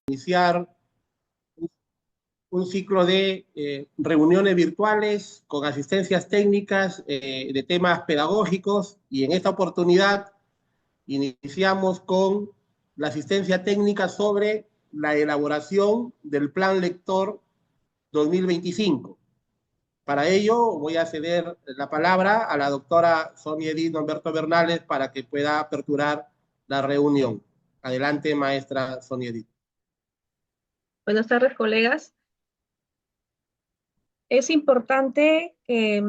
iniciar un ciclo de reuniones virtuales con asistencias técnicas de temas pedagógicos, y en esta oportunidad iniciamos con la asistencia técnica sobre la elaboración del Plan Lector 2025. Para ello voy a ceder la palabra a la doctora Sonia Edith Humberto Bernales para que pueda aperturar la reunión. Adelante, maestra Sonia Edith. Buenas tardes, colegas. Es importante que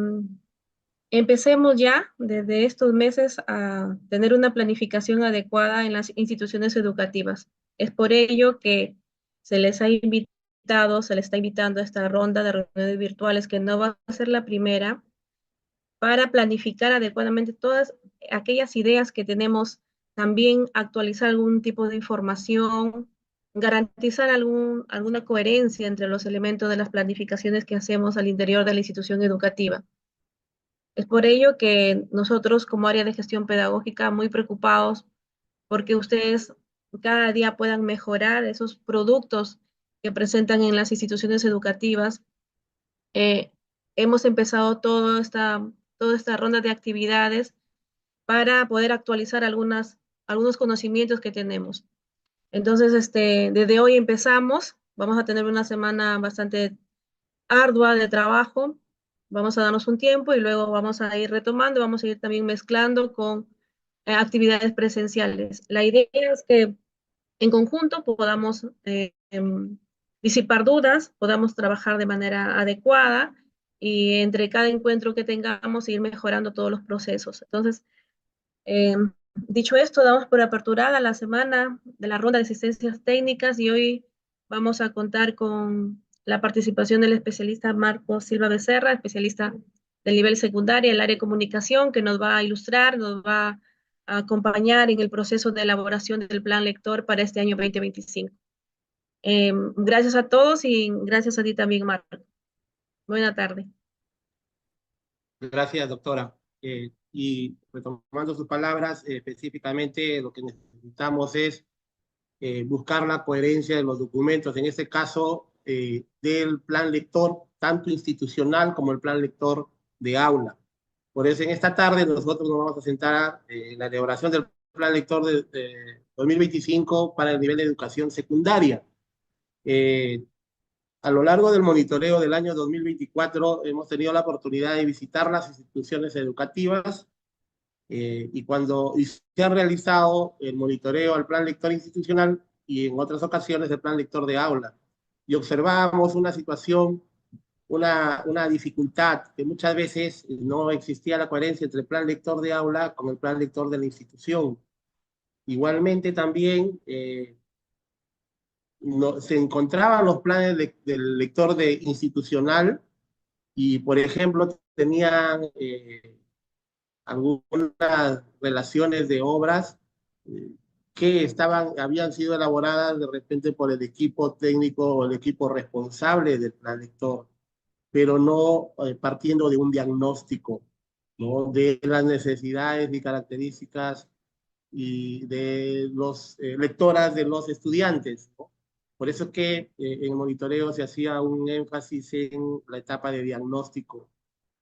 empecemos ya desde estos meses a tener una planificación adecuada en las instituciones educativas. Es por ello que se les ha invitado, se les está invitando a esta ronda de reuniones virtuales, que no va a ser la primera, para planificar adecuadamente todas aquellas ideas que tenemos, también actualizar algún tipo de información, garantizar alguna coherencia entre los elementos de las planificaciones que hacemos al interior de la institución educativa. Es por ello que nosotros, como área de gestión pedagógica, muy preocupados porque ustedes cada día puedan mejorar esos productos que presentan en las instituciones educativas. Eh, Hemos empezado toda esta ronda de actividades para poder actualizar algunos conocimientos que tenemos. Entonces, desde hoy empezamos, vamos a tener una semana bastante ardua de trabajo, vamos a darnos un tiempo y luego vamos a ir retomando, vamos a ir también mezclando con actividades presenciales. La idea es que en conjunto podamos disipar dudas, podamos trabajar de manera adecuada y entre cada encuentro que tengamos ir mejorando todos los procesos. Entonces, eh, dicho esto, damos por aperturada la semana de la ronda de asistencias técnicas y hoy vamos a contar con la participación del especialista Marco Silva Becerra, especialista del nivel secundario, el área de comunicación, que nos va a ilustrar, nos va a acompañar en el proceso de elaboración del plan lector para este año 2025. Gracias a todos y gracias a ti también, Marco. Buena tarde. Gracias, doctora. Y retomando sus palabras, específicamente lo que necesitamos es buscar la coherencia de los documentos, en este caso del plan lector, tanto institucional como el plan lector de aula. Por eso en esta tarde nosotros nos vamos a sentar en la elaboración del plan lector de 2025 para el nivel de educación secundaria. Eh, a lo largo del monitoreo del año 2024 hemos tenido la oportunidad de visitar las instituciones educativas y cuando se ha realizado el monitoreo al plan lector institucional y en otras ocasiones el plan lector de aula, y observamos una situación, una dificultad, que muchas veces no existía la coherencia entre el plan lector de aula con el plan lector de la institución. Igualmente también no, se encontraban los planes del lector de institucional y, por ejemplo, tenían algunas relaciones de obras eh, que habían sido elaboradas de repente por el equipo técnico o el equipo responsable del plan lector, pero no partiendo de un diagnóstico, ¿no?, de las necesidades y características y de los lectoras de los estudiantes, ¿no? Por eso es que en el monitoreo se hacía un énfasis en la etapa de diagnóstico.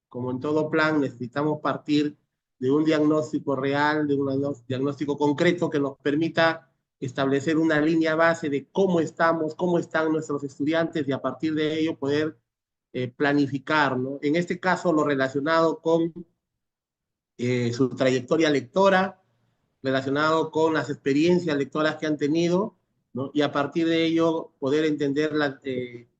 Como en todo plan, necesitamos partir de un diagnóstico real, de un diagnóstico concreto que nos permita establecer una línea base de cómo estamos, cómo están nuestros estudiantes y a partir de ello poder planificar, ¿no? En este caso, lo relacionado con su trayectoria lectora, relacionado con las experiencias lectoras que han tenido, ¿no? Y a partir de ello poder entender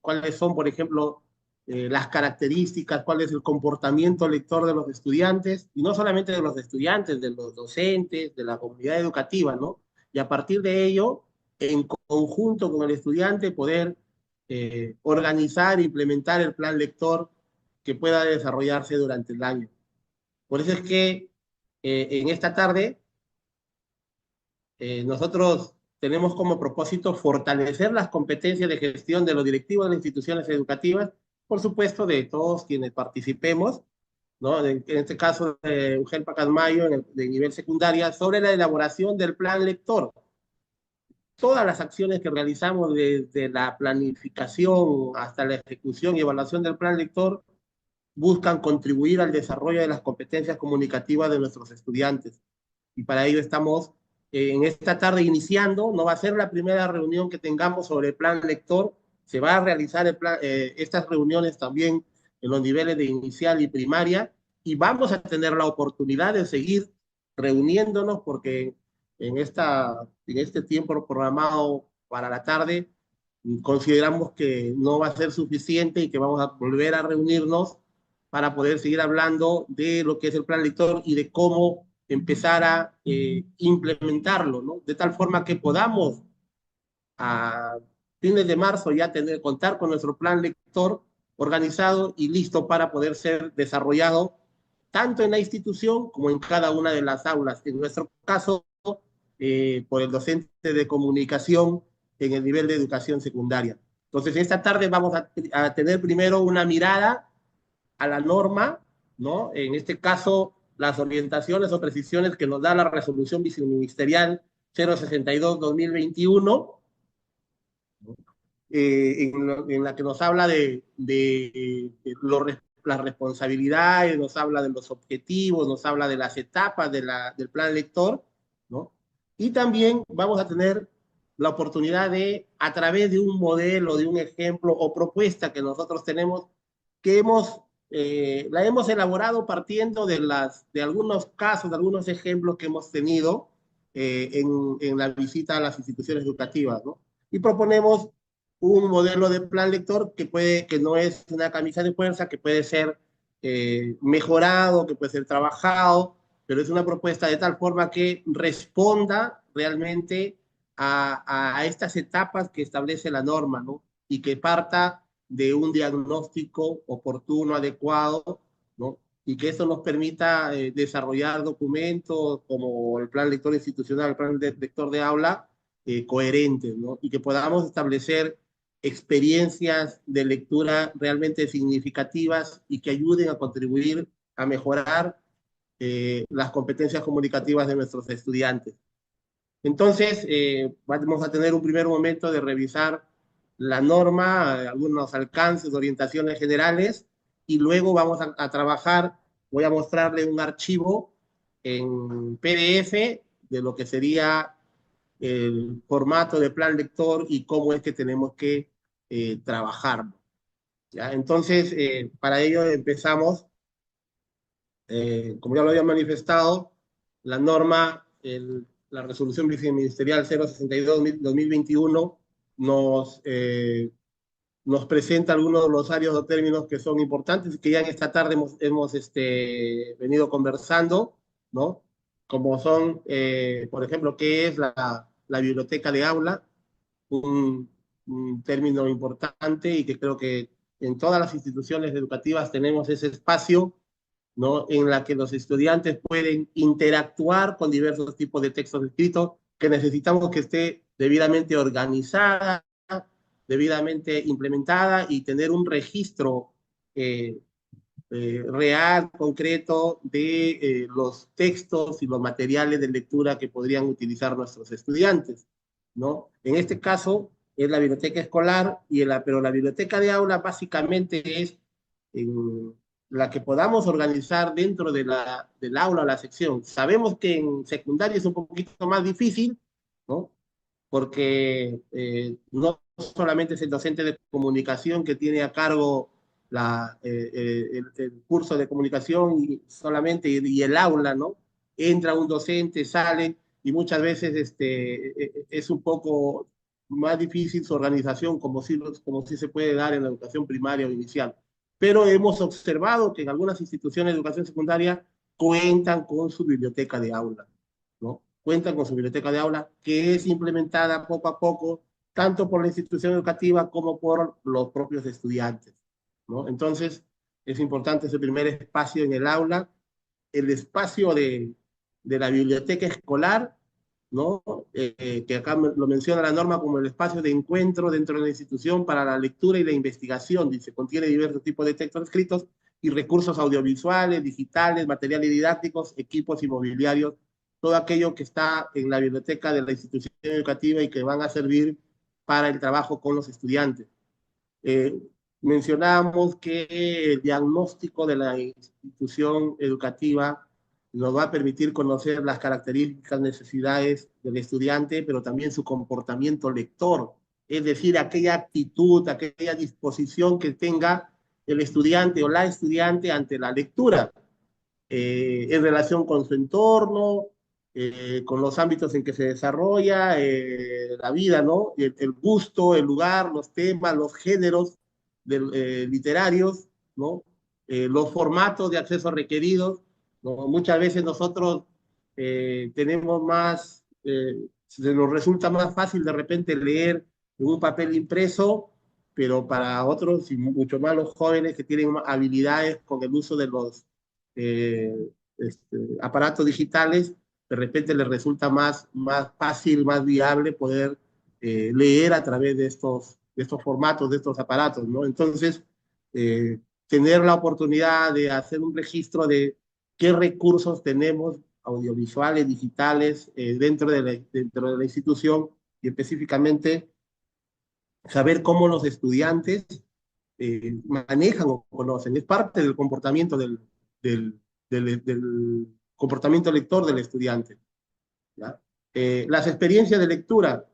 cuáles son, por ejemplo, las características, cuál es el comportamiento lector de los estudiantes, y no solamente de los estudiantes, de los docentes, de la comunidad educativa, ¿no? Y a partir de ello, en conjunto con el estudiante, poder organizar e implementar el plan lector que pueda desarrollarse durante el año. Por eso es que en esta tarde nosotros tenemos como propósito fortalecer las competencias de gestión de los directivos de las instituciones educativas, por supuesto de todos quienes participemos, ¿no? En este caso de Eugenio Pacasmayo, de nivel secundaria, sobre la elaboración del plan lector. todas las acciones que realizamos desde la planificación hasta la ejecución y evaluación del plan lector buscan contribuir al desarrollo de las competencias comunicativas de nuestros estudiantes. Y para ello estamos en esta tarde iniciando, no va a ser la primera reunión que tengamos sobre el plan lector, se va a realizar estas reuniones también en los niveles de inicial y primaria, y vamos a tener la oportunidad de seguir reuniéndonos porque en este tiempo programado para la tarde consideramos que no va a ser suficiente y que vamos a volver a reunirnos para poder seguir hablando de lo que es el plan lector y de cómo empezar a implementarlo, ¿no? De tal forma que podamos a fines de marzo ya contar con nuestro plan lector organizado y listo para poder ser desarrollado tanto en la institución como en cada una de las aulas. En nuestro caso, por el docente de comunicación en el nivel de educación secundaria. Entonces, esta tarde vamos a tener primero una mirada a la norma, ¿no? En este caso, las orientaciones o precisiones que nos da la resolución viceministerial 062-2021, en la que nos habla las responsabilidades, nos habla de los objetivos, nos habla de las etapas del plan lector, ¿no? Y también vamos a tener la oportunidad de, a través de un modelo, de un ejemplo o propuesta que nosotros tenemos, que la hemos elaborado partiendo de algunos casos, de algunos ejemplos que hemos tenido en la visita a las instituciones educativas, ¿no? Y proponemos un modelo de plan lector que no es una camisa de fuerza, que puede ser mejorado, que puede ser trabajado, pero es una propuesta de tal forma que responda realmente a estas etapas que establece la norma, ¿no? Y que parta de un diagnóstico oportuno, adecuado, ¿no? Y que eso nos permita desarrollar documentos como el plan lector institucional, el plan lector de aula, coherentes, ¿no? Y que podamos establecer experiencias de lectura realmente significativas y que ayuden a contribuir a mejorar las competencias comunicativas de nuestros estudiantes. Entonces, vamos a tener un primer momento de revisar la norma, algunos alcances, orientaciones generales, y luego vamos a trabajar, voy a mostrarle un archivo en PDF de lo que sería el formato de plan lector y cómo es que tenemos que trabajar. ¿Ya? Entonces, para ello empezamos, como ya lo había manifestado, la norma, la resolución viceministerial 062-2021 nos presenta algunos glosarios o términos que son importantes y que ya en esta tarde hemos venido conversando, ¿no? Como son, por ejemplo, qué es la biblioteca de aula, un término importante y que creo que en todas las instituciones educativas tenemos ese espacio, ¿no? En la que los estudiantes pueden interactuar con diversos tipos de textos escritos que necesitamos que esté debidamente organizada, debidamente implementada y tener un registro real, concreto de los textos y los materiales de lectura que podrían utilizar nuestros estudiantes, ¿no? En este caso es la biblioteca escolar, pero la biblioteca de aula básicamente es la que podamos organizar dentro del aula o la sección. Sabemos que en secundaria es un poquito más difícil, ¿no? Porque no solamente es el docente de comunicación que tiene a cargo el curso de comunicación solamente y el aula, ¿no? Entra un docente, sale, y muchas veces es un poco más difícil su organización como si se puede dar en la educación primaria o inicial. Pero hemos observado que en algunas instituciones de educación secundaria cuentan con su biblioteca de aula, ¿no? Cuentan con su biblioteca de aula que es implementada poco a poco, tanto por la institución educativa como por los propios estudiantes, ¿no? Entonces, es importante ese primer espacio en el aula, el espacio de la biblioteca escolar, ¿no? Que acá lo menciona la norma como el espacio de encuentro dentro de la institución para la lectura y la investigación. Dice, contiene diversos tipos de textos escritos y recursos audiovisuales, digitales, materiales didácticos, equipos y mobiliarios todo aquello que está en la biblioteca de la institución educativa y que van a servir para el trabajo con los estudiantes. Eh, Mencionábamos que el diagnóstico de la institución educativa nos va a permitir conocer las características, necesidades del estudiante, pero también su comportamiento lector, es decir, aquella actitud, aquella disposición que tenga el estudiante o la estudiante ante la lectura, en relación con su entorno, con los ámbitos en que se desarrolla la vida, ¿no? El gusto, el lugar, los temas, los géneros literarios, ¿no? Los formatos de acceso requeridos, ¿no? Muchas veces nosotros tenemos más, se nos resulta más fácil de repente leer en un papel impreso, pero para otros, y mucho más los jóvenes que tienen habilidades con el uso de los eh, aparatos digitales, de repente les resulta más fácil, más viable poder leer a través de estos formatos, de estos aparatos, ¿no? Entonces, tener la oportunidad de hacer un registro de qué recursos tenemos audiovisuales, digitales, dentro de la institución y específicamente saber cómo los estudiantes manejan o conocen. Es parte del comportamiento del, del comportamiento lector del estudiante. ¿Ya? Las experiencias de lectura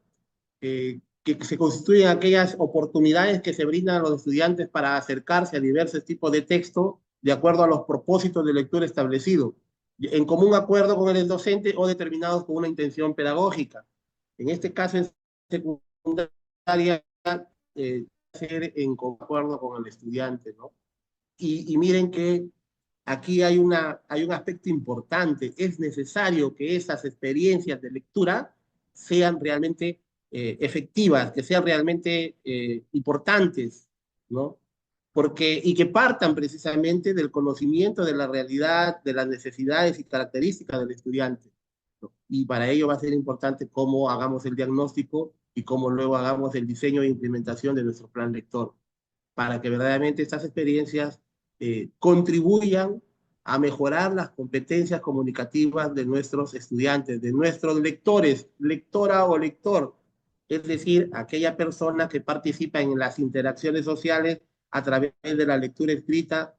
que se constituyen aquellas oportunidades que se brindan a los estudiantes para acercarse a diversos tipos de texto de acuerdo a los propósitos de lectura establecidos, en común acuerdo con el docente o determinados con una intención pedagógica. En este caso, en secundaria, ser en acuerdo con el estudiante, ¿no? Y miren que aquí hay un aspecto importante. Es necesario que esas experiencias de lectura sean realmente efectivas, que sean realmente importantes, ¿no? Porque, y que partan precisamente del conocimiento de la realidad, de las necesidades y características del estudiante, ¿no? Y para ello va a ser importante cómo hagamos el diagnóstico y cómo luego hagamos el diseño e implementación de nuestro plan lector, para que verdaderamente estas experiencias contribuyan a mejorar las competencias comunicativas de nuestros estudiantes, de nuestros lectores, lectora o lector, es decir, aquella persona que participa en las interacciones sociales a través de la lectura escrita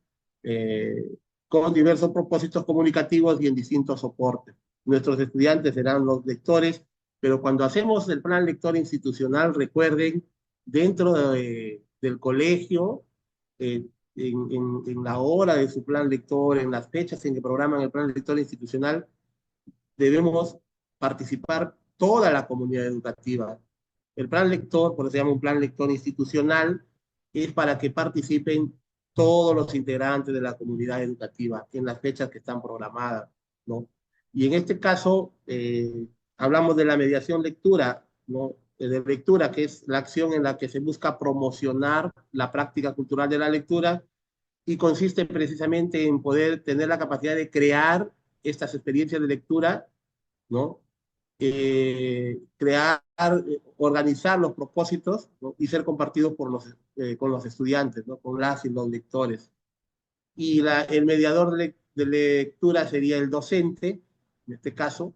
con diversos propósitos comunicativos y en distintos soportes. Nuestros estudiantes serán los lectores, pero cuando hacemos el plan lector institucional, recuerden, dentro del colegio, eh, en la hora de su plan lector, en las fechas en que programan el plan lector institucional, debemos participar toda la comunidad educativa. El plan lector, por eso se llama un plan lector institucional, es para que participen todos los integrantes de la comunidad educativa en las fechas que están programadas, ¿no? Y en este caso, hablamos de la mediación lectura, ¿no? De lectura, que es la acción en la que se busca promocionar la práctica cultural de la lectura y consiste precisamente en poder tener la capacidad de crear estas experiencias de lectura, ¿no? Crear, organizar los propósitos, ¿no? Y ser compartidos con los estudiantes, ¿no? Con las y los lectores. Y el mediador de lectura sería el docente, en este caso,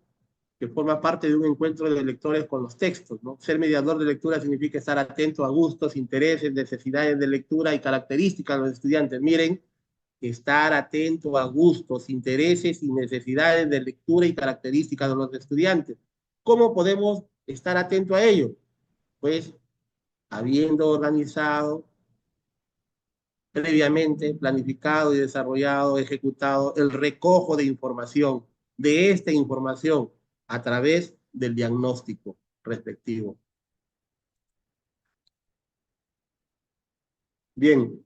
que forma parte de un encuentro de lectores con los textos, ¿no? Ser mediador de lectura significa estar atento a gustos, intereses, necesidades de lectura y características de los estudiantes. Miren, estar atento a gustos, intereses y necesidades de lectura y características de los estudiantes. ¿Cómo podemos estar atento a ello? Pues habiendo organizado previamente, planificado y desarrollado, ejecutado el recojo de información, de esta información a través del diagnóstico respectivo. Bien,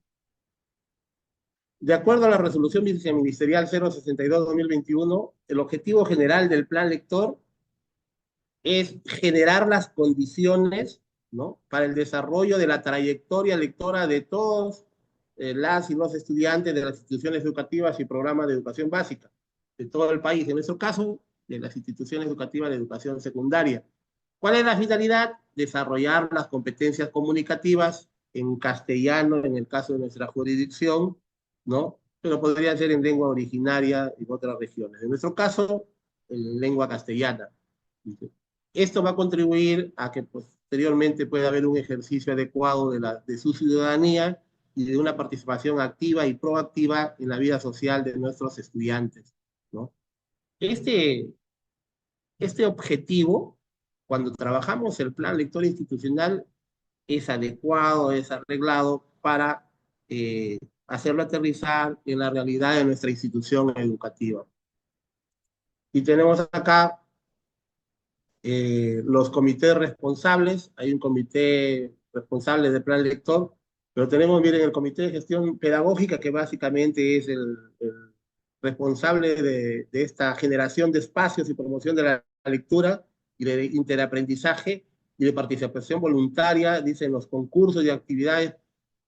de acuerdo a la resolución viceministerial 062-2021, el objetivo general del plan lector es generar las condiciones, ¿no? Para el desarrollo de la trayectoria lectora de todos las y los estudiantes de las instituciones educativas y programas de educación básica de todo el país, en nuestro caso, de las instituciones educativas de educación secundaria. ¿Cuál es la finalidad? Desarrollar las competencias comunicativas en castellano, en el caso de nuestra jurisdicción, ¿no? Pero podría ser en lengua originaria en otras regiones. En nuestro caso, en lengua castellana. Esto va a contribuir a que posteriormente pueda haber un ejercicio adecuado de su ciudadanía y de una participación activa y proactiva en la vida social de nuestros estudiantes, ¿no? Este, este objetivo, cuando trabajamos el plan lector institucional, es adecuado, es arreglado para hacerlo aterrizar en la realidad de nuestra institución educativa. Y tenemos acá los comités responsables. Hay un comité responsable del plan lector, pero tenemos, miren, el comité de gestión pedagógica, que básicamente es el responsable de esta generación de espacios y promoción de la lectura y de interaprendizaje y de participación voluntaria, dicen los concursos y actividades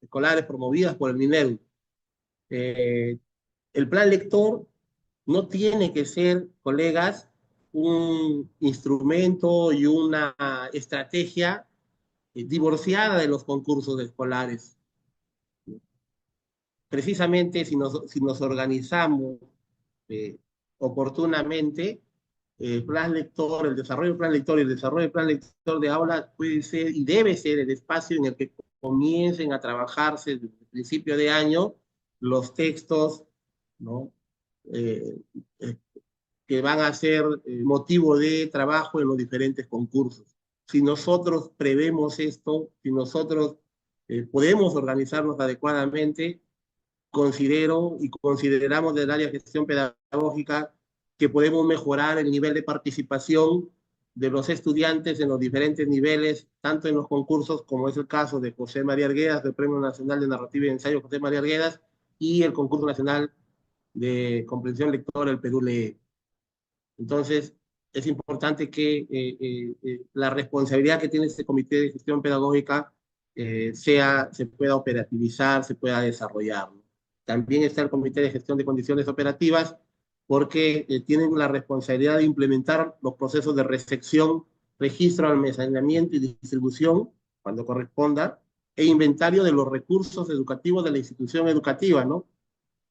escolares promovidas por el MINEDU. El plan lector no tiene que ser, colegas, un instrumento y una estrategia divorciada de los concursos escolares. Precisamente si nos organizamos oportunamente, el plan lector, el desarrollo del plan lector y el desarrollo del plan lector de aula puede ser y debe ser el espacio en el que comiencen a trabajarse desde el principio de año los textos, ¿no? Eh, eh, que van a ser motivo de trabajo en los diferentes concursos. Si nosotros prevemos esto, si nosotros podemos organizarnos adecuadamente, considero y consideramos del área de gestión pedagógica que podemos mejorar el nivel de participación de los estudiantes en los diferentes niveles, tanto en los concursos, como es el caso de José María Arguedas, del Premio Nacional de Narrativa y Ensayo José María Arguedas, y el Concurso Nacional de Comprensión Lectora, el Perú Lee. Entonces, es importante que la responsabilidad que tiene este comité de gestión pedagógica se pueda operativizar, se pueda desarrollar, ¿no? También está el comité de gestión de condiciones operativas, porque tienen la responsabilidad de implementar los procesos de recepción, registro, almacenamiento y distribución, cuando corresponda, e inventario de los recursos educativos de la institución educativa, ¿no?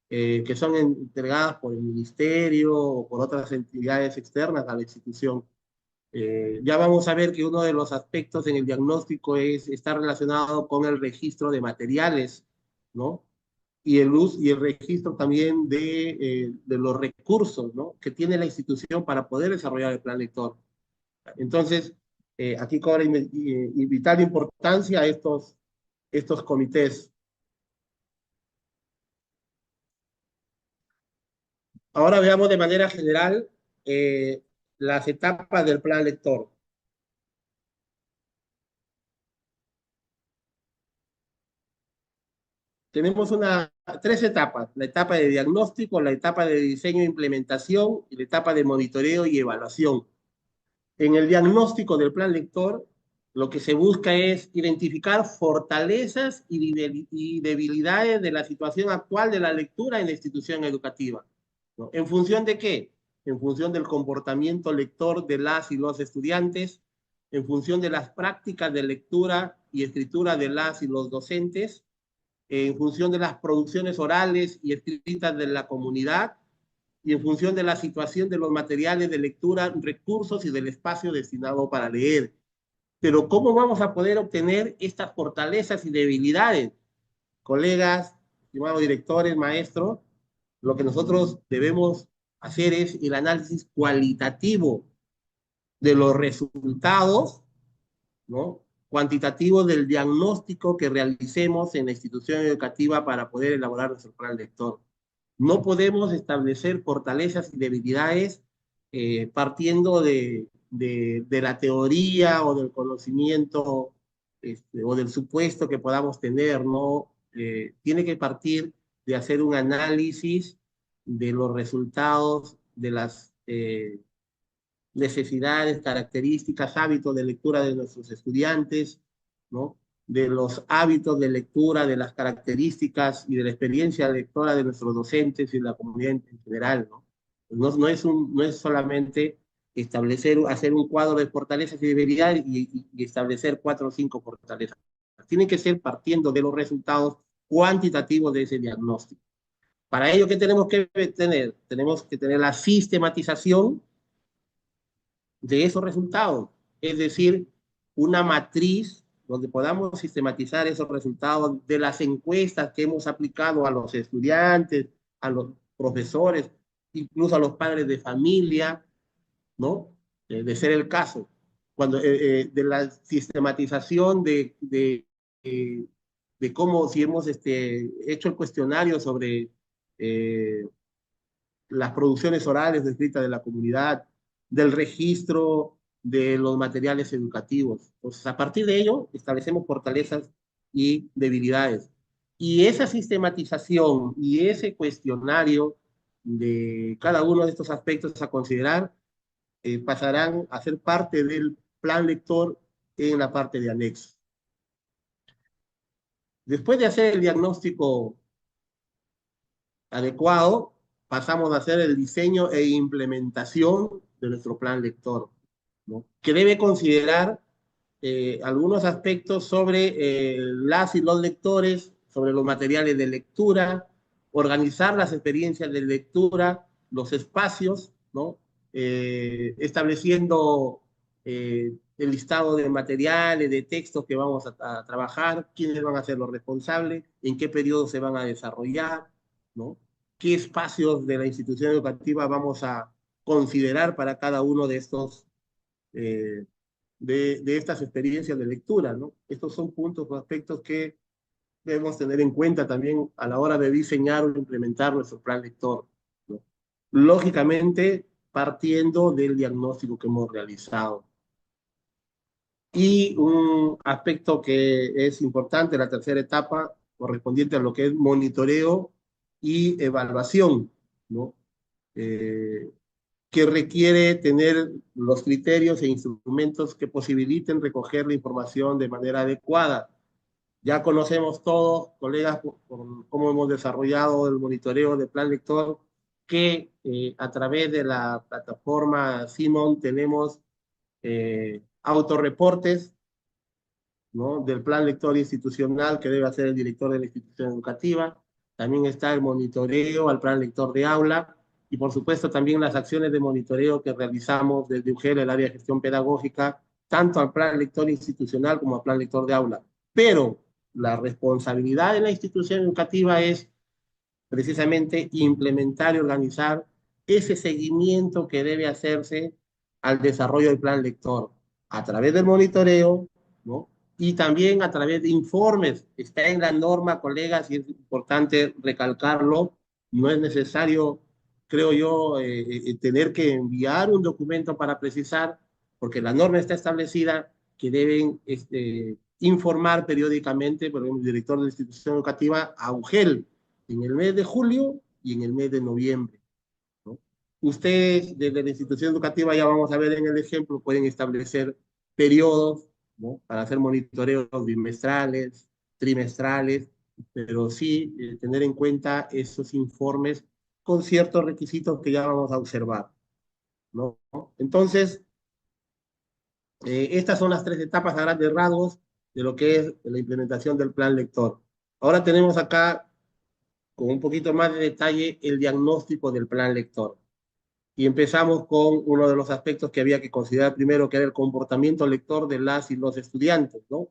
Que son entregadas por el ministerio o por otras entidades externas a la institución. Ya vamos a ver que uno de los aspectos en el diagnóstico está relacionado con el registro de materiales, ¿no? Y y el registro también de los recursos, ¿no?, que tiene la institución para poder desarrollar el plan lector. Entonces, aquí cobra vital importancia estos comités. Ahora veamos de manera general las etapas del plan lector. Tenemos tres etapas: la etapa de diagnóstico, la etapa de diseño e implementación y la etapa de monitoreo y evaluación. En el diagnóstico del plan lector, lo que se busca es identificar fortalezas y debilidades de la situación actual de la lectura en la institución educativa, ¿no? ¿En función de qué? En función del comportamiento lector de las y los estudiantes, en función de las prácticas de lectura y escritura de las y los docentes, en función de las producciones orales y escritas de la comunidad, y en función de la situación de los materiales de lectura, recursos y del espacio destinado para leer. Pero ¿cómo vamos a poder obtener estas fortalezas y debilidades? Colegas, estimados directores, maestros, lo que nosotros debemos hacer es el análisis cualitativo de los resultados, ¿no?, cuantitativo del diagnóstico que realicemos en la institución educativa para poder elaborar nuestro plan lector. No podemos establecer fortalezas y debilidades partiendo de la teoría o del conocimiento o del supuesto que podamos tener, ¿no? Tiene que partir de hacer un análisis de los resultados, de las necesidades, características, hábitos de lectura de nuestros estudiantes, ¿no?, de los hábitos de lectura, de las características y de la experiencia lectora de nuestros docentes y la comunidad en general, ¿no? No es solamente hacer un cuadro de fortalezas y debilidades y establecer 4 o 5 fortalezas. Tienen que ser partiendo de los resultados cuantitativos de ese diagnóstico. Para ello, ¿qué tenemos que tener? Tenemos que tener la sistematización de esos resultados, es decir, una matriz donde podamos sistematizar esos resultados de las encuestas que hemos aplicado a los estudiantes, a los profesores, incluso a los padres de familia, ¿no? De ser el caso, de la sistematización de cómo, si hemos hecho el cuestionario sobre eh, las producciones orales o escritas de la comunidad, del registro de los materiales educativos. Entonces, a partir de ello, establecemos fortalezas y debilidades. Y esa sistematización y ese cuestionario de cada uno de estos aspectos a considerar pasarán a ser parte del plan lector en la parte de anexo. Después de hacer el diagnóstico adecuado, pasamos a hacer el diseño e implementación de nuestro plan lector, ¿no? Que debe considerar algunos aspectos sobre las y los lectores, sobre los materiales de lectura, organizar las experiencias de lectura, los espacios, ¿no? Estableciendo el listado de materiales, de textos que vamos a trabajar, quiénes van a ser los responsables, en qué periodo se van a desarrollar, ¿no? Qué espacios de la institución educativa vamos a considerar para cada uno de estos eh, de estas experiencias de lectura, ¿no? Estos son puntos o aspectos que debemos tener en cuenta también a la hora de diseñar o implementar nuestro plan lector, ¿no? Lógicamente, partiendo del diagnóstico que hemos realizado. Y un aspecto que es importante, la tercera etapa, correspondiente a lo que es monitoreo y evaluación, ¿no? Eh, que requiere tener los criterios e instrumentos que posibiliten recoger la información de manera adecuada. Ya conocemos todos, colegas, por cómo hemos desarrollado el monitoreo del plan lector, que a través de la plataforma Simon tenemos autorreportes, ¿no? Del plan lector institucional que debe hacer el director de la institución educativa. También está el monitoreo al plan lector de aula y por supuesto también las acciones de monitoreo que realizamos desde UGEL, el área de gestión pedagógica, tanto al plan lector institucional como al plan lector de aula. Pero la responsabilidad de la institución educativa es precisamente implementar y organizar ese seguimiento que debe hacerse al desarrollo del plan lector a través del monitoreo, ¿no? Y también a través de informes. Está en la norma, colegas, y es importante recalcarlo. No es necesario, creo yo, tener que enviar un documento para precisar, porque la norma está establecida que deben informar periódicamente, por ejemplo, el director de la institución educativa a UGEL, en el mes de julio y en el mes de noviembre, ¿no? Ustedes, desde la institución educativa, ya vamos a ver en el ejemplo, pueden establecer periodos, ¿no? Para hacer monitoreos bimestrales, trimestrales, pero sí tener en cuenta esos informes con ciertos requisitos que ya vamos a observar, ¿no? Entonces, estas son las tres etapas a grandes rasgos de lo que es la implementación del plan lector. Ahora tenemos acá con un poquito más de detalle el diagnóstico del plan lector. Y empezamos con uno de los aspectos que había que considerar primero, que era el comportamiento lector de las y los estudiantes, ¿no?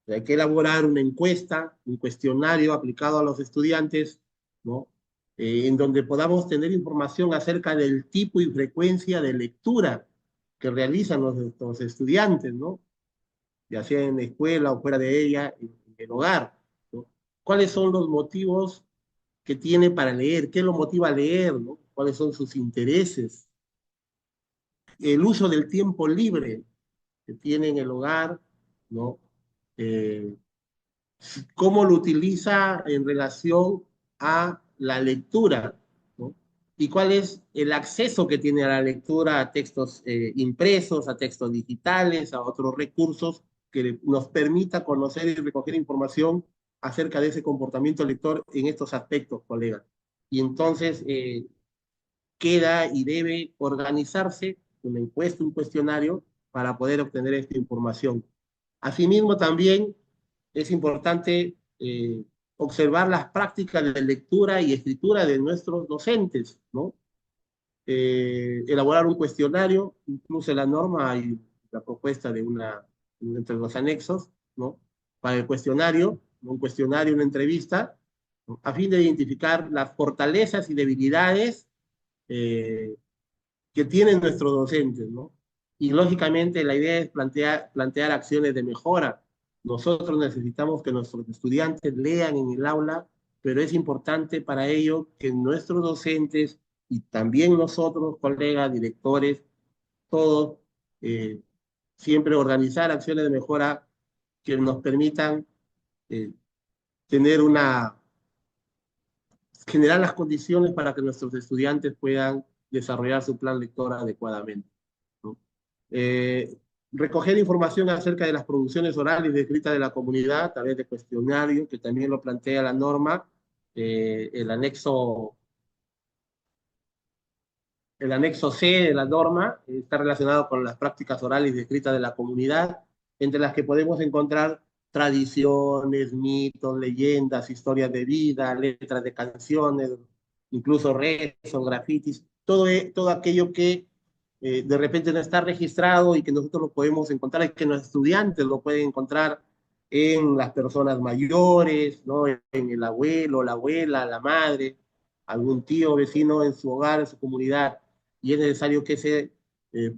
Hay que elaborar una encuesta, un cuestionario aplicado a los estudiantes, ¿no? En donde podamos tener información acerca del tipo y frecuencia de lectura que realizan los estudiantes, ¿no? Ya sea en la escuela o fuera de ella, en el hogar, ¿no? ¿Cuáles son los motivos que tiene para leer? ¿Qué lo motiva a leer? ¿No? ¿Cuáles son sus intereses? El uso del tiempo libre que tiene en el hogar, ¿no? Eh, ¿Cómo lo utiliza en relación a la lectura? ¿No? ¿Y cuál es el acceso que tiene a la lectura, a textos impresos, a textos digitales, a otros recursos que nos permita conocer y recoger información acerca de ese comportamiento lector en estos aspectos, colegas? Y entonces queda y debe organizarse una encuesta, un cuestionario para poder obtener esta información. Asimismo, también es importante observar las prácticas de lectura y escritura de nuestros docentes, ¿no? elaborar un cuestionario, incluso en la norma hay la propuesta de entre los anexos, ¿no? Para el cuestionario, un cuestionario, una entrevista, ¿no? A fin de identificar las fortalezas y debilidades eh, que tienen nuestros docentes, ¿no? Y lógicamente la idea es plantear acciones de mejora. Nosotros necesitamos que nuestros estudiantes lean en el aula, pero es importante para ello que nuestros docentes y también nosotros, colegas, directores, todos, eh, siempre organizar acciones de mejora que nos permitan eh, tener generar las condiciones para que nuestros estudiantes puedan desarrollar su plan lector adecuadamente, ¿no? Eh, Recoger información acerca de las producciones orales y escritas de la comunidad a través de cuestionarios, que también lo plantea la norma, el anexo C de la norma está relacionado con las prácticas orales y escritas de la comunidad, entre las que podemos encontrar tradiciones, mitos, leyendas, historias de vida, letras de canciones, incluso rezos, grafitis, todo aquello que de repente no está registrado y que nosotros lo podemos encontrar y que los estudiantes lo pueden encontrar en las personas mayores, ¿no? En el abuelo, la abuela, la madre, algún tío, vecino en su hogar, en su comunidad, y es necesario que se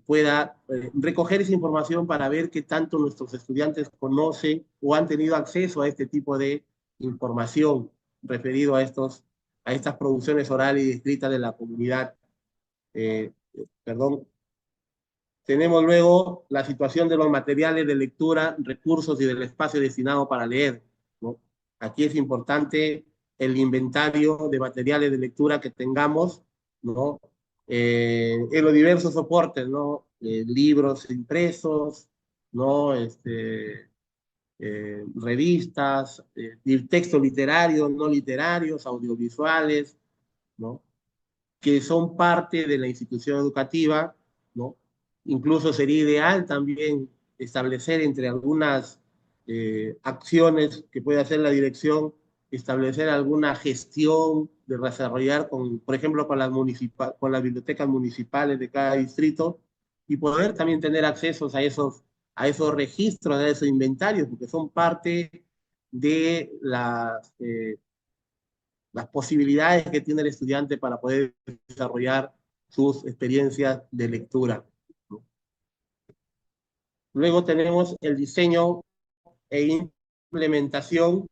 pueda recoger esa información para ver qué tanto nuestros estudiantes conocen o han tenido acceso a este tipo de información referido a estas producciones orales y escritas de la comunidad. Perdón. Tenemos luego la situación de los materiales de lectura, recursos y del espacio destinado para leer, ¿no? Aquí es importante el inventario de materiales de lectura que tengamos, ¿no? En los diversos soportes, ¿no? Libros impresos, ¿no? Revistas, textos literarios, no literarios, audiovisuales, ¿no? Que son parte de la institución educativa, ¿no? Incluso sería ideal también establecer entre algunas acciones que puede hacer la dirección, establecer alguna gestión de desarrollar, por ejemplo, con las bibliotecas municipales de cada distrito y poder también tener accesos a esos registros, a esos inventarios, porque son parte de las posibilidades que tiene el estudiante para poder desarrollar sus experiencias de lectura, ¿no? Luego tenemos el diseño e implementación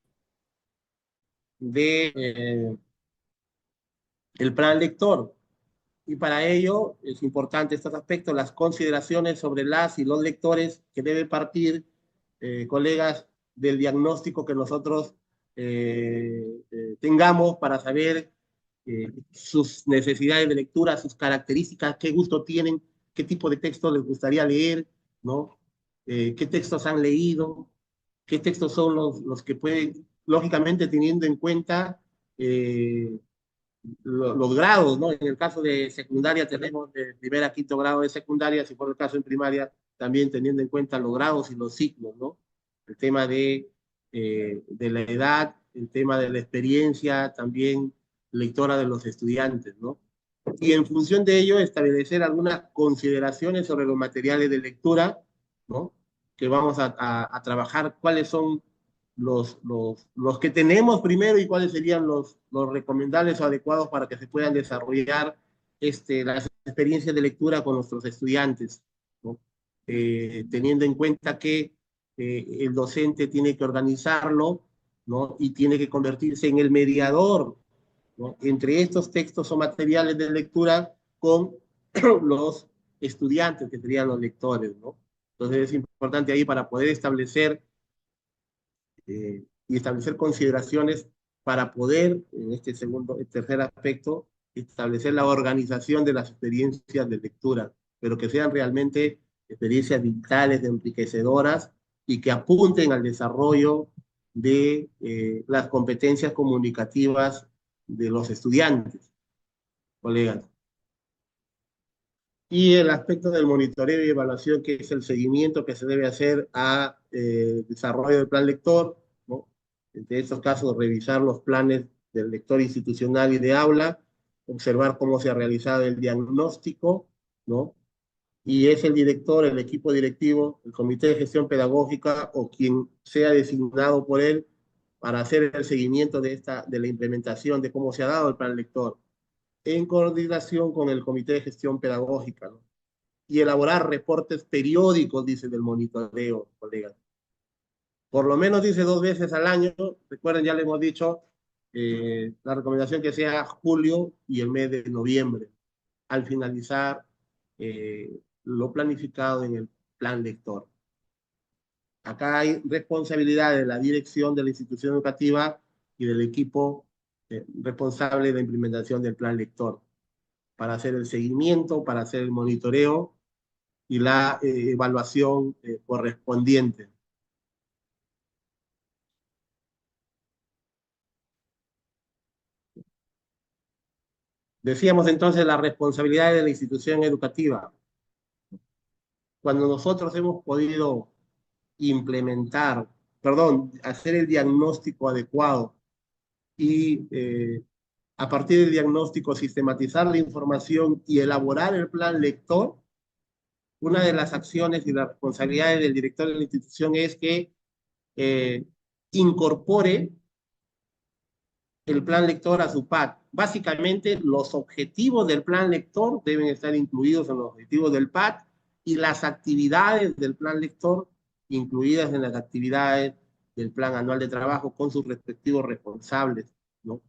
de el plan lector. Y para ello es importante estos aspectos, las consideraciones sobre las y los lectores que debe partir, colegas, del diagnóstico que nosotros tengamos para saber sus necesidades de lectura, sus características, qué gusto tienen, qué tipo de texto les gustaría leer, ¿no? Qué textos han leído, qué textos son los que pueden, lógicamente teniendo en cuenta los grados, ¿no? En el caso de secundaria tenemos de primer a quinto grado de secundaria, si fuera el caso en primaria, también teniendo en cuenta los grados y los ciclos, ¿no? El tema de la edad, el tema de la experiencia, también lectora de los estudiantes, ¿no? Y en función de ello, establecer algunas consideraciones sobre los materiales de lectura, ¿no? Que vamos a trabajar, cuáles son los que tenemos primero y cuáles serían los recomendables o adecuados para que se puedan desarrollar las experiencias de lectura con nuestros estudiantes, ¿no? Teniendo en cuenta que el docente tiene que organizarlo, ¿no? Y tiene que convertirse en el mediador, ¿no? Entre estos textos o materiales de lectura con los estudiantes, que serían los lectores, ¿no? Entonces es importante ahí para poder establecer y establecer consideraciones para poder, en este tercer aspecto, establecer la organización de las experiencias de lectura, pero que sean realmente experiencias vitales, enriquecedoras y que apunten al desarrollo de las competencias comunicativas de los estudiantes, colegas. Y el aspecto del monitoreo y evaluación, que es el seguimiento que se debe hacer a desarrollo del plan lector, ¿no? En estos casos, revisar los planes del lector institucional y de aula, observar cómo se ha realizado el diagnóstico, ¿no? Y es el director, el equipo directivo, el comité de gestión pedagógica o quien sea designado por él para hacer el seguimiento de la implementación, de cómo se ha dado el plan lector, en coordinación con el comité de gestión pedagógica, ¿no? Y elaborar reportes periódicos, dice, del monitoreo, colegas. Por lo menos dice 2 veces al año, recuerden, ya le hemos dicho, la recomendación que sea julio y el mes de noviembre, al finalizar lo planificado en el plan lector. Acá hay responsabilidad de la dirección de la institución educativa y del equipo responsable de la implementación del plan lector para hacer el seguimiento, para hacer el monitoreo y la evaluación correspondiente. Decíamos entonces la responsabilidad de la institución educativa. Cuando nosotros hemos podido implementar, perdón, hacer el diagnóstico adecuado y a partir del diagnóstico sistematizar la información y elaborar el plan lector, una de las acciones y las responsabilidades del director de la institución es que eh, incorpore el plan lector a su PAT. Básicamente, los objetivos del plan lector deben estar incluidos en los objetivos del PAT y las actividades del plan lector incluidas en las actividades del plan anual de trabajo con sus respectivos responsables, ¿no?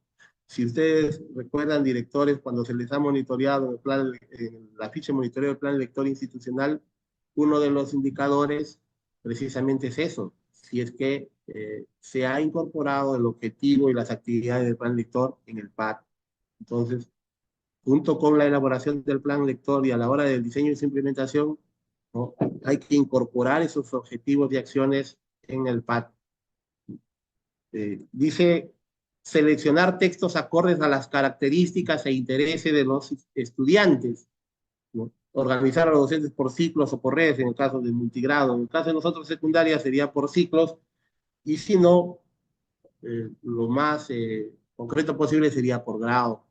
Si ustedes recuerdan, directores, cuando se les ha monitoreado en la ficha de monitoreo del plan lector institucional, uno de los indicadores precisamente es eso, si es que se ha incorporado el objetivo y las actividades del plan lector en el PAT. Entonces, junto con la elaboración del plan lector y a la hora del diseño y su implementación, ¿no? Hay que incorporar esos objetivos y acciones en el PAT. Dice seleccionar textos acordes a las características e intereses de los estudiantes, ¿no? Organizar a los docentes por ciclos o por redes, en el caso del multigrado. En el caso de nosotros secundaria sería por ciclos, y si no, lo más concreto posible sería por grado.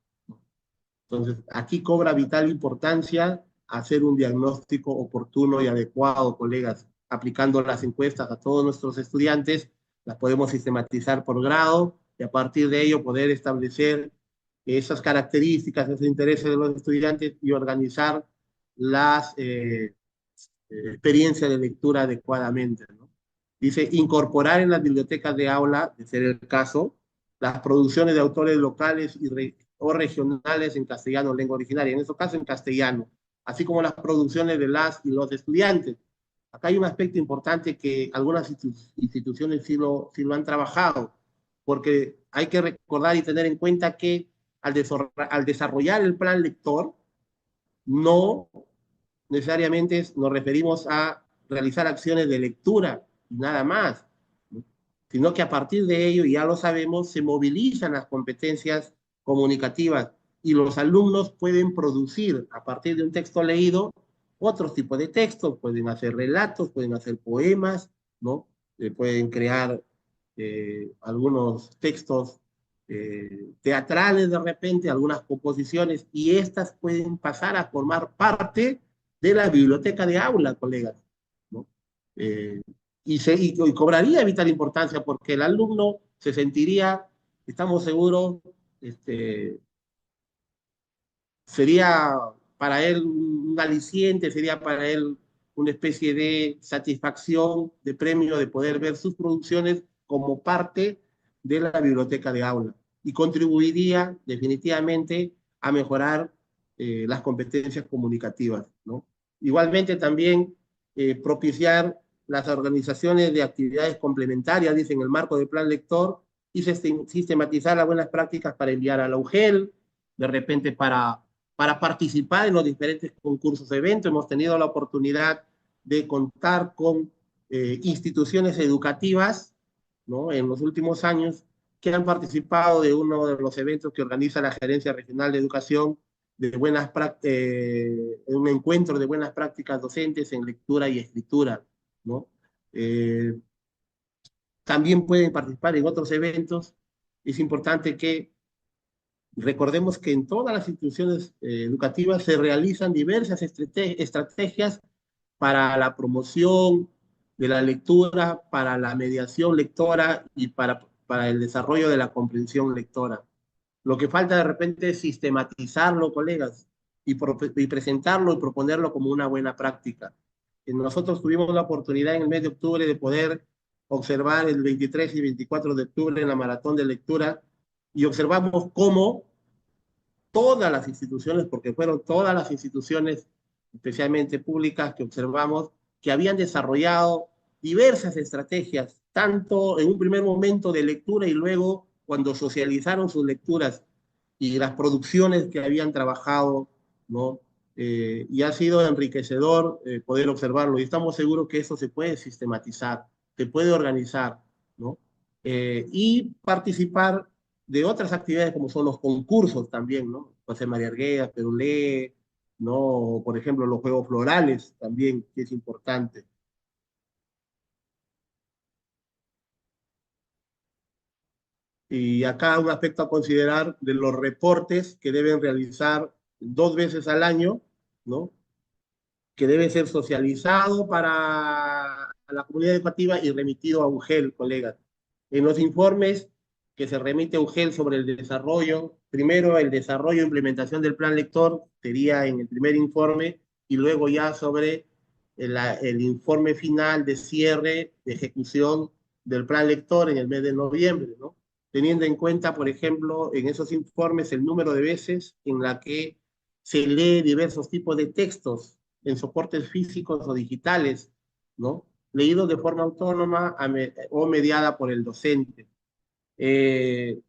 Entonces, aquí cobra vital importancia hacer un diagnóstico oportuno y adecuado, colegas, aplicando las encuestas a todos nuestros estudiantes, las podemos sistematizar por grado y a partir de ello poder establecer esas características, esos intereses de los estudiantes y organizar las experiencias de lectura adecuadamente, ¿no? Dice, incorporar en las bibliotecas de aula, de ser el caso, las producciones de autores locales o regionales en castellano, lengua originaria, en este caso en castellano, así como las producciones de las y los estudiantes. Acá hay un aspecto importante que algunas instituciones sí lo han trabajado, porque hay que recordar y tener en cuenta que al desarrollar el plan lector, no necesariamente nos referimos a realizar acciones de lectura y nada más, ¿no? Sino que a partir de ello, ya lo sabemos, se movilizan las competencias comunicativas y los alumnos pueden producir a partir de un texto leído otros tipos de textos, pueden hacer relatos, pueden hacer poemas, ¿no? Pueden crear algunos textos teatrales de repente, algunas composiciones, y estas pueden pasar a formar parte de la biblioteca de aula, colegas, ¿no? Eh, y cobraría vital importancia porque el alumno se sentiría, estamos seguros, este, sería para él un aliciente, sería para él una especie de satisfacción, de premio de poder ver sus producciones como parte de la biblioteca de aula y contribuiría definitivamente a mejorar las competencias comunicativas, ¿no? Igualmente también propiciar las organizaciones de actividades complementarias, dice en el marco del plan lector, y sistematizar las buenas prácticas para enviar a la UGEL, de repente para participar en los diferentes concursos de eventos. Hemos tenido la oportunidad de contar con instituciones educativas, ¿no? En los últimos años que han participado de uno de los eventos que organiza la Gerencia Regional de Educación, un encuentro de buenas prácticas docentes en lectura y escritura, ¿no? Eh, También pueden participar en otros eventos. Es importante que Recordemos que en todas las instituciones educativas se realizan diversas estrategias para la promoción de la lectura, para la mediación lectora y para el desarrollo de la comprensión lectora. Lo que falta de repente es sistematizarlo, colegas, y presentarlo y proponerlo como una buena práctica. Nosotros tuvimos la oportunidad en el mes de octubre de poder observar el 23 y 24 de octubre en la maratón de lectura y observamos cómo todas las instituciones, porque fueron todas las instituciones, especialmente públicas, que observamos, que habían desarrollado diversas estrategias, tanto en un primer momento de lectura y luego cuando socializaron sus lecturas y las producciones que habían trabajado, ¿no? Y ha sido enriquecedor poder observarlo y estamos seguros que eso se puede sistematizar, se puede organizar, ¿no? Y participar de otras actividades como son los concursos también, ¿no? José María Arguedas, Perulé, ¿no? Por ejemplo, los juegos florales también, que es importante. Y acá un aspecto a considerar de los reportes que deben realizar 2 veces al año, ¿no? Que debe ser socializado para la comunidad educativa y remitido a UGEL, colegas. En los informes que se remite a UGEL sobre el desarrollo, primero el desarrollo e implementación del plan lector sería en el primer informe y luego ya sobre el informe final de cierre, de ejecución del plan lector en el mes de noviembre, ¿no? Teniendo en cuenta, por ejemplo, en esos informes el número de veces en la que se lee diversos tipos de textos en soportes físicos o digitales, ¿no? Leídos de forma autónoma o mediada por el docente. Eh,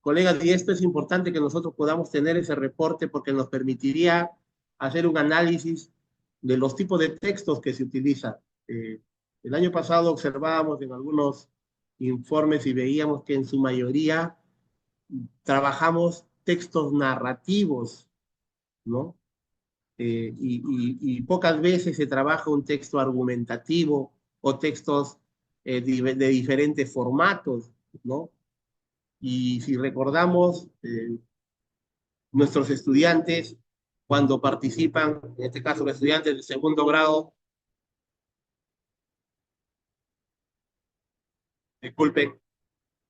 Colegas, y esto es importante que nosotros podamos tener ese reporte porque nos permitiría hacer un análisis de los tipos de textos que se utilizan. El año pasado observábamos en algunos informes y veíamos que en su mayoría trabajamos textos narrativos, ¿no? Y pocas veces se trabaja un texto argumentativo o textos de diferentes formatos, ¿no? Y si recordamos, nuestros estudiantes, cuando participan, en este caso los estudiantes de segundo grado, disculpen,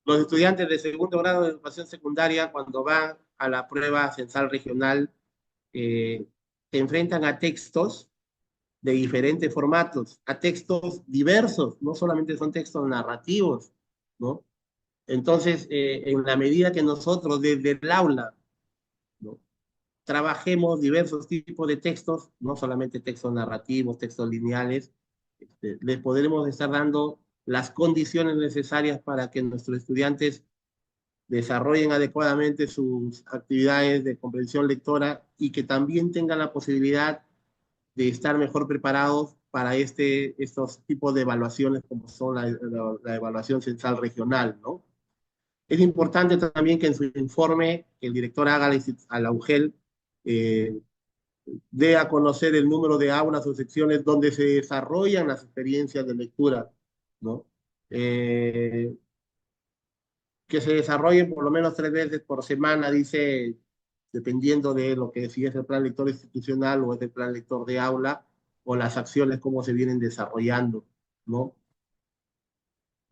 los estudiantes de segundo grado de educación secundaria, cuando van a la prueba censal regional, se enfrentan a textos de diferentes formatos, a textos diversos, no solamente son textos narrativos, ¿no? Entonces, en la medida que nosotros desde el aula, ¿no? Trabajemos diversos tipos de textos, no solamente textos narrativos, textos lineales, les podremos estar dando las condiciones necesarias para que nuestros estudiantes desarrollen adecuadamente sus actividades de comprensión lectora y que también tengan la posibilidad de estar mejor preparados para estos tipos de evaluaciones como son la evaluación censal regional, ¿no? Es importante también que en su informe el director haga a la UGEL eh, dé a conocer el número de aulas o secciones donde se desarrollan las experiencias de lectura, ¿no? Eh, que se desarrollen por lo menos 3 veces por semana, dice, dependiendo de lo que si es el plan lector institucional o es el plan lector de aula, o las acciones, cómo se vienen desarrollando, ¿no?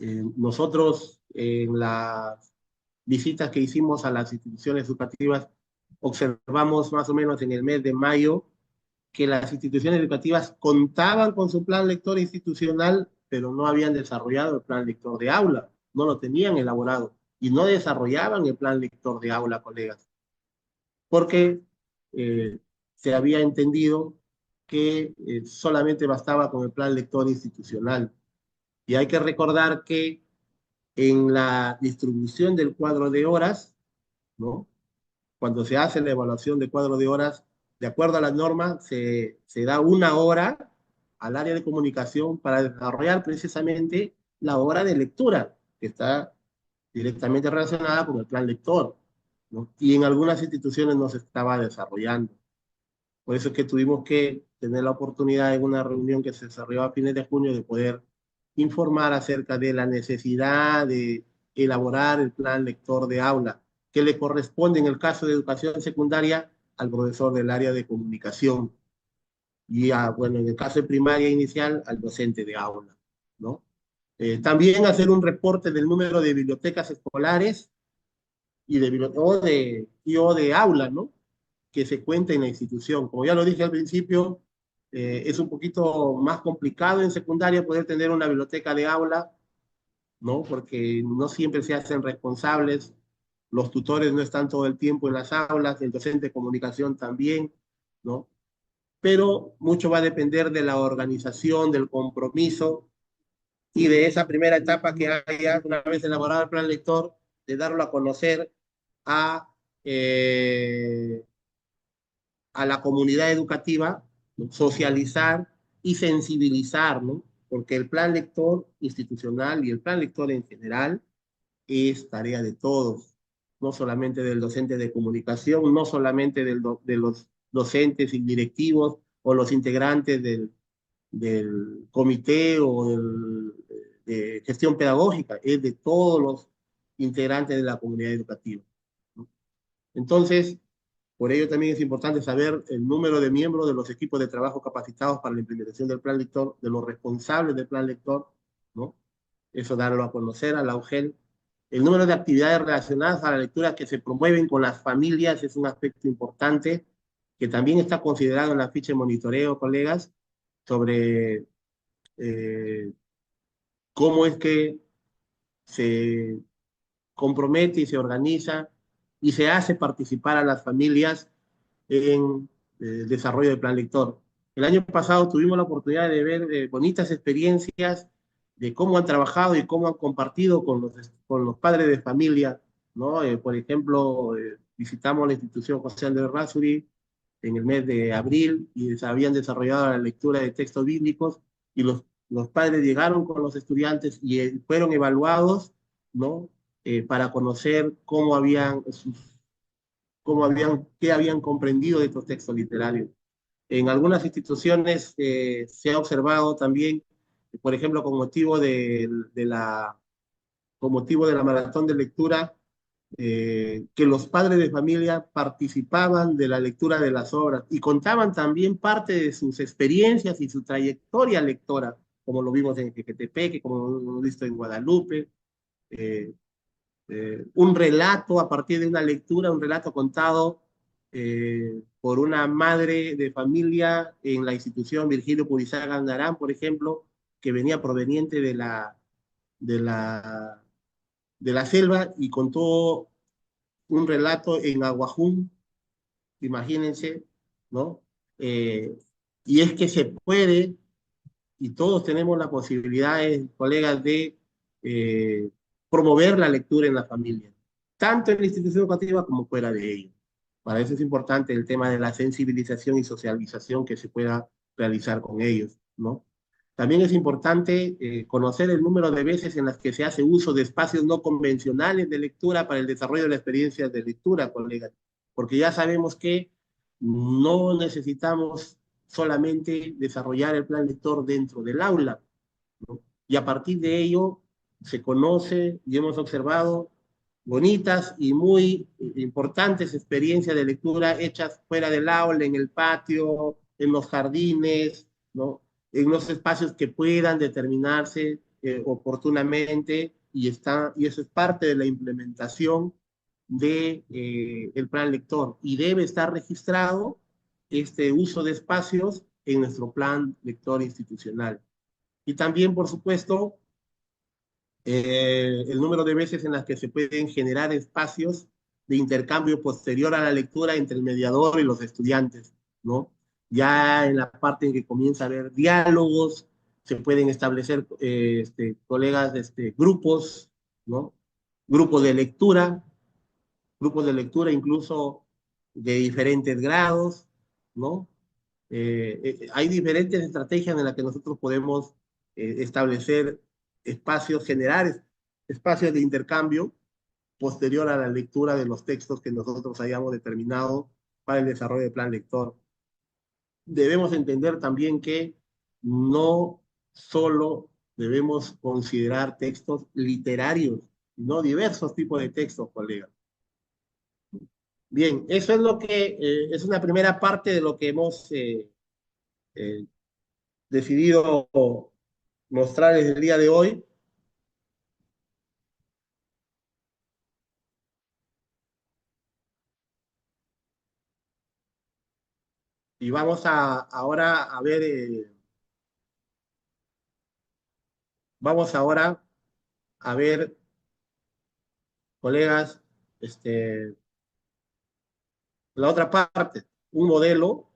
Nosotros en las visitas que hicimos a las instituciones educativas, observamos más o menos en el mes de mayo que las instituciones educativas contaban con su plan lector institucional, pero no habían desarrollado el plan lector de aula, no lo tenían elaborado y no desarrollaban el plan lector de aula, colegas, porque eh, se había entendido que solamente bastaba con el plan lector institucional. Y hay que recordar que en la distribución del cuadro de horas, ¿no? Cuando se hace la evaluación de cuadro de horas, de acuerdo a las normas, se da 1 hora al área de comunicación para desarrollar precisamente la hora de lectura, que está directamente relacionada con el plan lector, ¿no? Y en algunas instituciones no se estaba desarrollando. Por eso es que tuvimos que tener la oportunidad en una reunión que se desarrolló a fines de junio de poder informar acerca de la necesidad de elaborar el plan lector de aula, que le corresponde en el caso de educación secundaria al profesor del área de comunicación y, bueno, en el caso de primaria inicial, al docente de aula, ¿no? También hacer un reporte del número de bibliotecas escolares y o de aula, ¿no? Que se cuenta en la institución. Como ya lo dije al principio, es un poquito más complicado en secundaria poder tener una biblioteca de aula, ¿no? Porque no siempre se hacen responsables, los tutores no están todo el tiempo en las aulas, el docente de comunicación también, ¿no? Pero mucho va a depender de la organización, del compromiso y de esa primera etapa que haya, una vez elaborado el plan lector, de darlo a conocer a, eh, a la comunidad educativa, ¿no? Socializar y sensibilizar, ¿no? Porque el plan lector institucional y el plan lector en general es tarea de todos, no solamente del docente de comunicación, no solamente de los docentes y directivos o los integrantes del comité o de gestión pedagógica, es de todos los integrantes de la comunidad educativa, ¿no? Entonces, por ello también es importante saber el número de miembros de los equipos de trabajo capacitados para la implementación del plan lector, de los responsables del plan lector, ¿no? Eso darlo a conocer a la UGEL. El número de actividades relacionadas a la lectura que se promueven con las familias es un aspecto importante que también está considerado en la ficha de monitoreo, colegas, sobre eh, cómo es que se compromete y se organiza y se hace participar a las familias en el desarrollo del plan lector. El año pasado tuvimos la oportunidad de ver bonitas experiencias de cómo han trabajado y cómo han compartido con los padres de familia, ¿no? Por ejemplo, visitamos la institución José Andrés Razuri en el mes de abril y se habían desarrollado la lectura de textos bíblicos y los padres llegaron con los estudiantes y fueron evaluados, ¿no? Para conocer qué habían comprendido de estos textos literarios. En algunas instituciones se ha observado también, por ejemplo, con motivo de la maratón de lectura, que los padres de familia participaban de la lectura de las obras y contaban también parte de sus experiencias y su trayectoria lectora, como lo vimos en Jequetepeque, como lo hemos visto en Guadalupe, eh, un relato a partir de una lectura, un relato contado por una madre de familia en la institución Virgilio Purizaga Andarán, por ejemplo, que venía proveniente de la, de la selva y contó un relato en Aguajún, imagínense, ¿no? Eh, y es que se puede, y todos tenemos la posibilidad, colegas, de eh, promover la lectura en la familia, tanto en la institución educativa como fuera de ella. Para eso es importante el tema de la sensibilización y socialización que se pueda realizar con ellos, ¿no? También es importante conocer el número de veces en las que se hace uso de espacios no convencionales de lectura para el desarrollo de la experiencia de lectura, colegas, porque ya sabemos que no necesitamos solamente desarrollar el plan lector dentro del aula, ¿no? Y a partir de ello se conoce y hemos observado bonitas y muy importantes experiencias de lectura hechas fuera del aula, en el patio, en los jardines, ¿no? En los espacios que puedan determinarse oportunamente y eso es parte de la implementación de, el plan lector y debe estar registrado este uso de espacios en nuestro plan lector institucional. Y también, por supuesto, el número de veces en las que se pueden generar espacios de intercambio posterior a la lectura entre el mediador y los estudiantes, ¿no? Ya en la parte en que comienza a haber diálogos, se pueden establecer, colegas, grupos, ¿no? Grupos de lectura, grupos de lectura incluso de diferentes grados, ¿no? Hay diferentes estrategias en las que nosotros podemos establecer espacios, generar espacios de intercambio posterior a la lectura de los textos que nosotros hayamos determinado para el desarrollo del plan lector. Debemos entender también que no solo debemos considerar textos literarios, sino diversos tipos de textos, colegas. Bien, eso es lo que es una primera parte de lo que hemos eh, decidido mostrarles el día de hoy. Y vamos ahora a ver, vamos ahora a ver, colegas, este, la otra parte, un modelo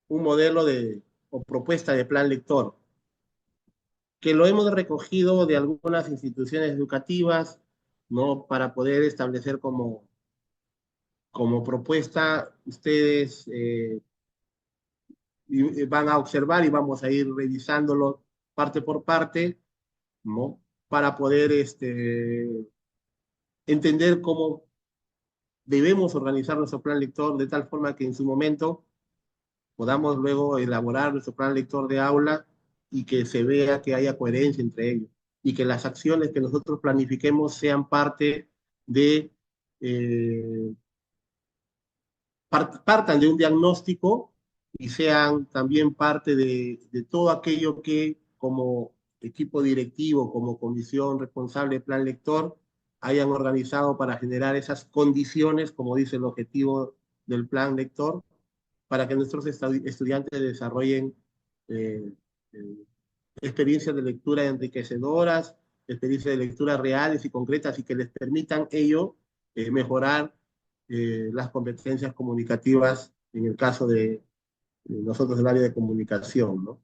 o propuesta de plan lector, que lo hemos recogido de algunas instituciones educativas, ¿no? Para poder establecer como propuesta, ustedes van a observar y vamos a ir revisándolo parte por parte, ¿no? Para poder entender cómo debemos organizar nuestro plan lector de tal forma que en su momento podamos luego elaborar nuestro plan lector de aula y que se vea que haya coherencia entre ellos y que las acciones que nosotros planifiquemos sean parte de, eh, partan de un diagnóstico y sean también parte de todo aquello que como equipo directivo, como comisión responsable de plan lector, hayan organizado para generar esas condiciones, como dice el objetivo del plan lector, para que nuestros estudiantes desarrollen eh, eh, experiencias de lectura enriquecedoras, experiencias de lectura reales y concretas y que les permitan ello mejorar las competencias comunicativas en el caso de nosotros del área de comunicación, ¿no?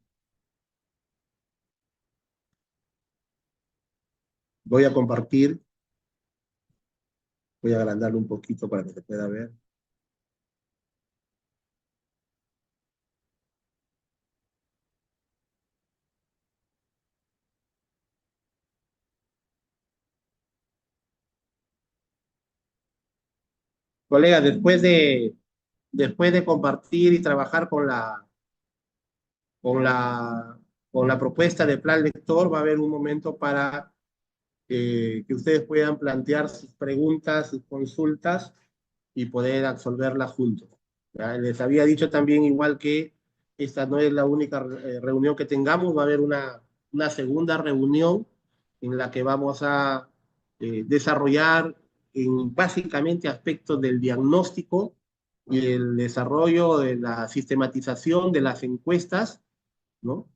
Voy a compartir, voy a agrandarlo un poquito para que se pueda ver. Colegas, después de compartir y trabajar con la, con la propuesta de plan lector, va a haber un momento para que ustedes puedan plantear sus preguntas, sus consultas y poder absolverlas juntos. ¿Ya? Les había dicho también, igual que esta no es la única reunión que tengamos, va a haber una segunda reunión en la que vamos a desarrollar básicamente aspectos del diagnóstico y el desarrollo de la sistematización de las encuestas, ¿no?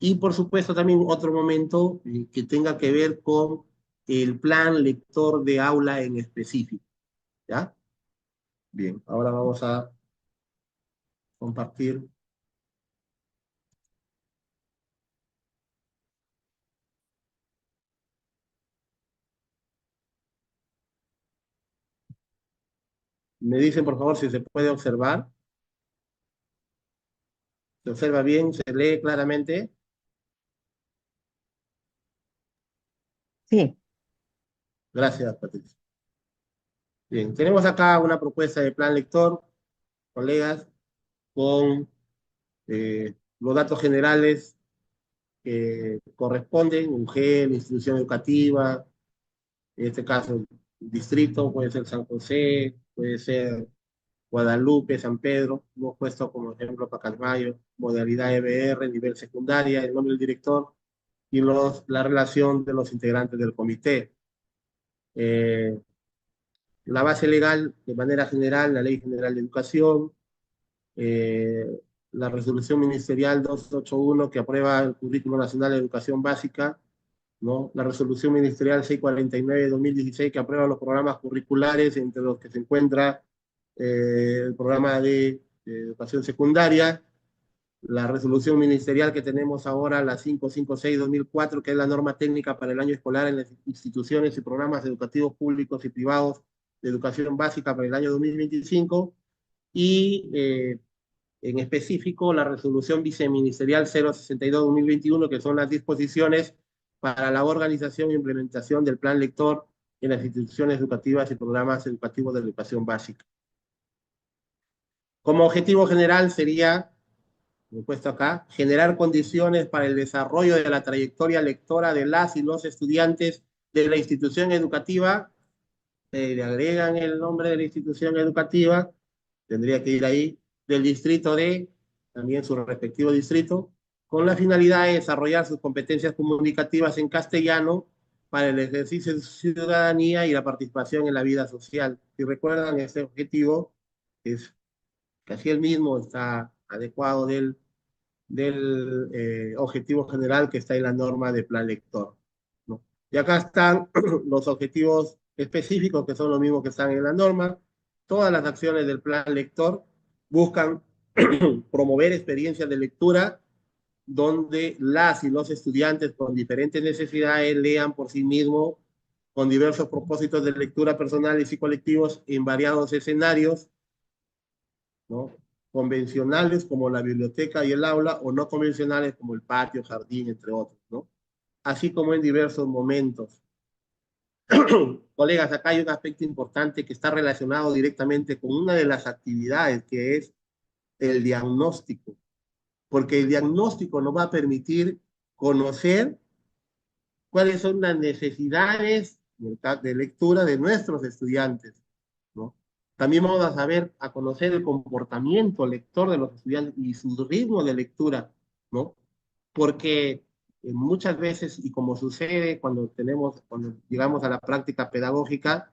Y por supuesto también otro momento que tenga que ver con el plan lector de aula en específico, ¿ya? Bien, ahora vamos a compartir. Me dicen por favor si se puede observar. ¿Se observa bien? ¿Se lee claramente? Sí, Gracias, Patricia. Bien, tenemos acá una propuesta de plan lector, colegas, con los datos generales que corresponden, UGEL, institución educativa, en este caso, distrito, puede ser San José, puede ser Guadalupe, San Pedro, hemos puesto como ejemplo Pacasmayo, modalidad EBR, nivel secundaria, el nombre del director y la relación de los integrantes del comité. Eh, la base legal, de manera general, la Ley General de Educación, eh, la resolución ministerial 281 que aprueba el Currículo Nacional de Educación Básica, ¿no? La resolución ministerial 649 de 2016 que aprueba los programas curriculares, entre los que se encuentra el programa de educación secundaria, la resolución ministerial que tenemos ahora, la 556-2004, que es la norma técnica para el año escolar en las instituciones y programas educativos públicos y privados de educación básica para el año 2025, y en específico la resolución viceministerial 062-2021, que son las disposiciones para la organización e implementación del plan lector en las instituciones educativas y programas educativos de educación básica. Como objetivo general sería, lo he puesto acá, generar condiciones para el desarrollo de la trayectoria lectora de las y los estudiantes de la institución educativa, le agregan el nombre de la institución educativa, tendría que ir ahí, del distrito de, también su respectivo distrito, con la finalidad de desarrollar sus competencias comunicativas en castellano para el ejercicio de su ciudadanía y la participación en la vida social. Si recuerdan, este objetivo es casi el mismo, está adecuado del objetivo general que está en la norma de plan lector, ¿no? Y acá están los objetivos específicos que son los mismos que están en la norma. Todas las acciones del plan lector buscan promover experiencias de lectura donde las y los estudiantes con diferentes necesidades lean por sí mismos con diversos propósitos de lectura personales y colectivos en variados escenarios, ¿no? Convencionales como la biblioteca y el aula, o no convencionales como el patio, jardín, entre otros, ¿no? Así como en diversos momentos. Colegas, acá hay un aspecto importante que está relacionado directamente con una de las actividades, que es el diagnóstico, porque el diagnóstico nos va a permitir conocer cuáles son las necesidades de lectura de nuestros estudiantes, ¿no? También vamos a saber, a conocer el comportamiento lector de los estudiantes y su ritmo de lectura, ¿no? Porque muchas veces, y como sucede cuando llegamos a la práctica pedagógica,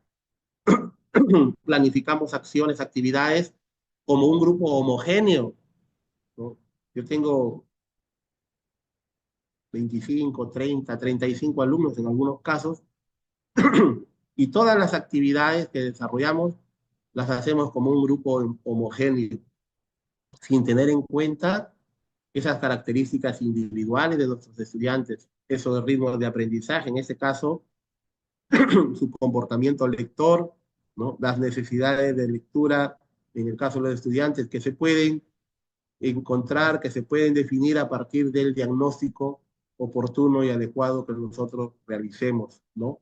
planificamos acciones, actividades como un grupo homogéneo, ¿no? Yo tengo 25, 30, 35 alumnos en algunos casos, y todas las actividades que desarrollamos las hacemos como un grupo homogéneo, sin tener en cuenta esas características individuales de nuestros estudiantes, esos ritmos de aprendizaje, en este caso, su comportamiento lector, ¿no? Las necesidades de lectura, en el caso de los estudiantes, que se pueden encontrar, que se pueden definir a partir del diagnóstico oportuno y adecuado que nosotros realicemos, ¿no?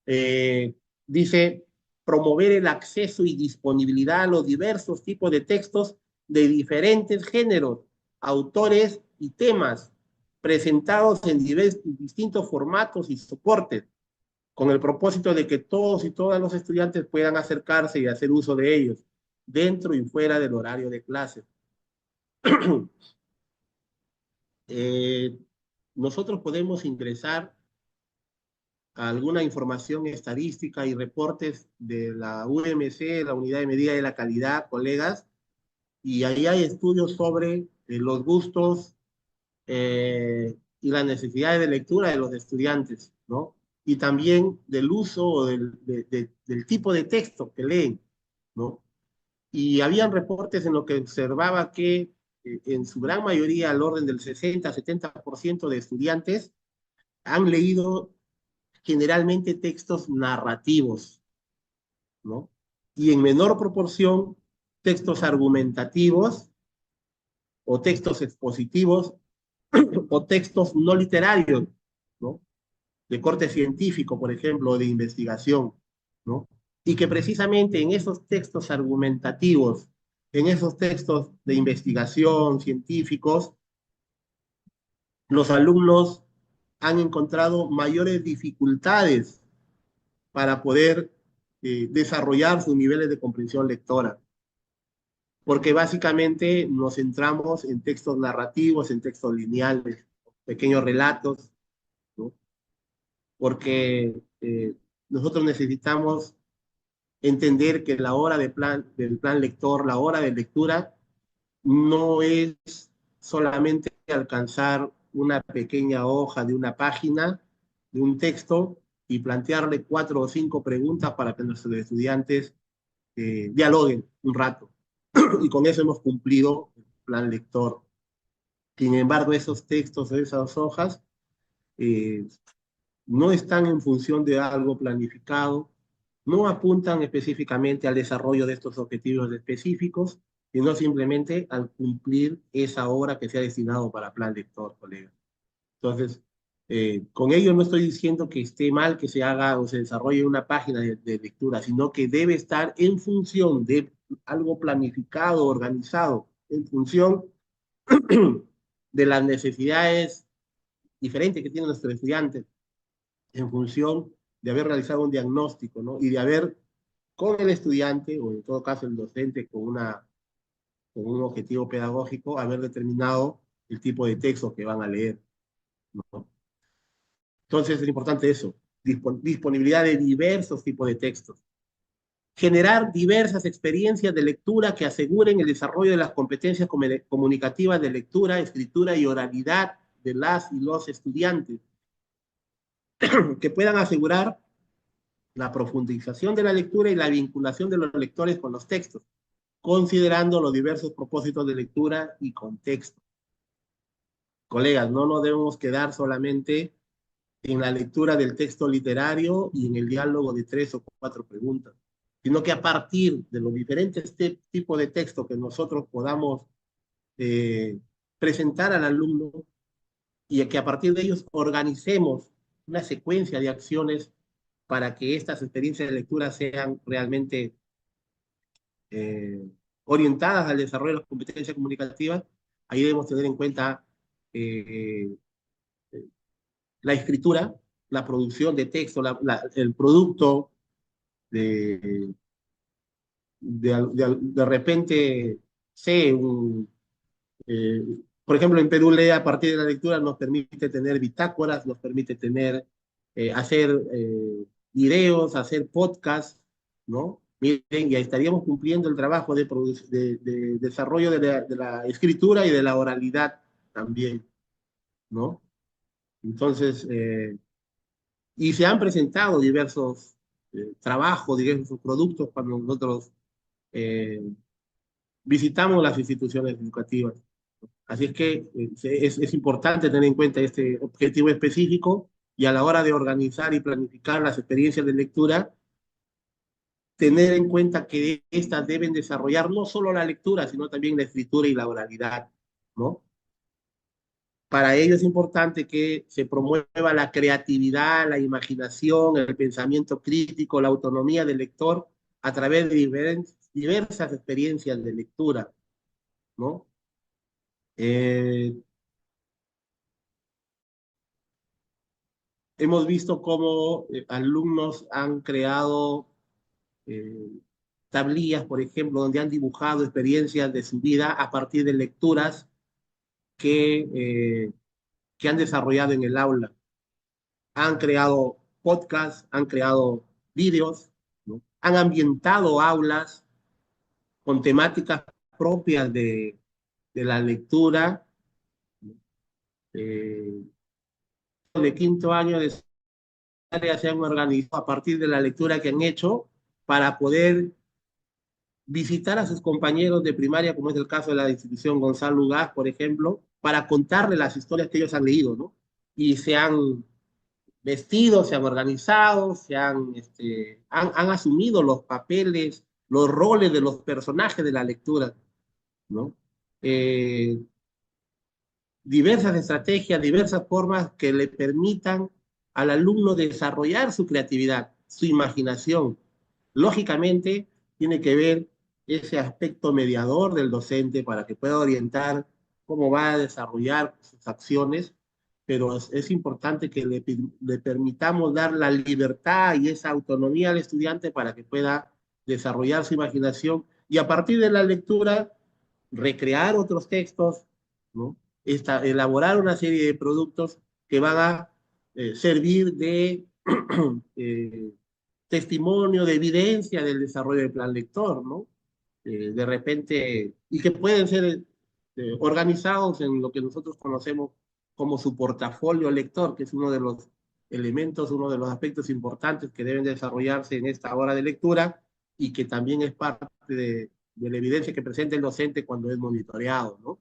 Eh, Dice, promover el acceso y disponibilidad a los diversos tipos de textos de diferentes géneros, autores y temas, presentados en distintos formatos y soportes, con el propósito de que todos y todas los estudiantes puedan acercarse y hacer uso de ellos, dentro y fuera del horario de clase. eh, Nosotros podemos ingresar a alguna información estadística y reportes de la UMC, la Unidad de Medida de la Calidad, colegas, y ahí hay estudios sobre los gustos y las necesidades de lectura de los estudiantes, ¿no? Y también del uso del tipo de texto que leen, ¿no? Y habían reportes en los que observaba que en su gran mayoría, al orden del 60-70% de estudiantes, han leído generalmente textos narrativos, ¿no? Y en menor proporción, textos argumentativos o textos expositivos o textos no literarios, ¿no? De corte científico, por ejemplo, de investigación, ¿no? Y que precisamente en esos textos argumentativos, en esos textos de investigación científicos, los alumnos han encontrado mayores dificultades para poder desarrollar sus niveles de comprensión lectora, porque básicamente nos centramos en textos narrativos, en textos lineales, pequeños relatos, ¿no? Porque nosotros necesitamos entender que la hora del plan lector, la hora de lectura, no es solamente alcanzar una pequeña hoja de una página, de un texto, y plantearle 4 o 5 preguntas para que nuestros estudiantes dialoguen un rato. Y con eso hemos cumplido el plan lector. Sin embargo, esos textos, esas hojas, eh, no están en función de algo planificado, no apuntan específicamente al desarrollo de estos objetivos específicos, sino simplemente al cumplir esa hora que se ha destinado para plan lector, colega. Entonces, con ello no estoy diciendo que esté mal que se haga o se desarrolle una página de lectura, sino que debe estar en función de algo planificado, organizado, en función de las necesidades diferentes que tienen nuestros estudiantes, en función de haber realizado un diagnóstico, ¿no? Y de haber, con el estudiante, o en todo caso el docente, con un objetivo pedagógico, haber determinado el tipo de texto que van a leer, ¿no? Entonces es importante eso, disponibilidad de diversos tipos de textos. Generar diversas experiencias de lectura que aseguren el desarrollo de las competencias comunicativas de lectura, escritura y oralidad de las y los estudiantes, que puedan asegurar la profundización de la lectura y la vinculación de los lectores con los textos, considerando los diversos propósitos de lectura y contexto. Colegas, no nos debemos quedar solamente en la lectura del texto literario y en el diálogo de 3 o 4 preguntas, sino que a partir de los diferentes tipos de texto que nosotros podamos eh, presentar al alumno y que a partir de ellos organicemos una secuencia de acciones para que estas experiencias de lectura sean realmente eh, orientadas al desarrollo de las competencias comunicativas. Ahí debemos tener en cuenta eh, la escritura, la producción de texto, el producto de, de repente, sé, eh, por ejemplo, en Perú Lee, a partir de la lectura, nos permite tener bitácoras, nos permite tener, hacer videos, hacer podcasts, ¿no? Miren, ya estaríamos cumpliendo el trabajo de desarrollo de la escritura y de la oralidad también, ¿no? Entonces, y se han presentado diversos trabajos, diversos productos cuando nosotros eh, visitamos las instituciones educativas. Así es que es importante tener en cuenta este objetivo específico y a la hora de organizar y planificar las experiencias de lectura, tener en cuenta que estas deben desarrollar no solo la lectura, sino también la escritura y la oralidad, ¿no? Para ello es importante que se promueva la creatividad, la imaginación, el pensamiento crítico, la autonomía del lector a través de diversas experiencias de lectura, ¿no? Eh, hemos visto cómo alumnos han creado eh, tablillas, por ejemplo, donde han dibujado experiencias de su vida a partir de lecturas que, eh, que han desarrollado en el aula. Han creado podcasts, han creado vídeos, ¿no? Han ambientado aulas con temáticas propias de la lectura. Eh, de quinto año de secundaria se han organizado a partir de la lectura que han hecho para poder visitar a sus compañeros de primaria, como es el caso de la institución Gonzalo Ugaz, por ejemplo, para contarle las historias que ellos han leído, ¿no? Y se han vestido, se han organizado, han asumido los papeles, los roles de los personajes de la lectura, ¿no? Eh, diversas estrategias, diversas formas que le permitan al alumno desarrollar su creatividad, su imaginación. Lógicamente, tiene que ver ese aspecto mediador del docente para que pueda orientar cómo va a desarrollar sus acciones, pero es importante que le permitamos dar la libertad y esa autonomía al estudiante para que pueda desarrollar su imaginación y a partir de la lectura recrear otros textos, ¿no? Elaborar una serie de productos que van a servir de eh, testimonio, de evidencia del desarrollo del plan lector, ¿no? De repente, y que pueden ser organizados en lo que nosotros conocemos como su portafolio lector, que es uno de los elementos, uno de los aspectos importantes que deben desarrollarse en esta hora de lectura y que también es parte de la evidencia que presenta el docente cuando es monitoreado, ¿no?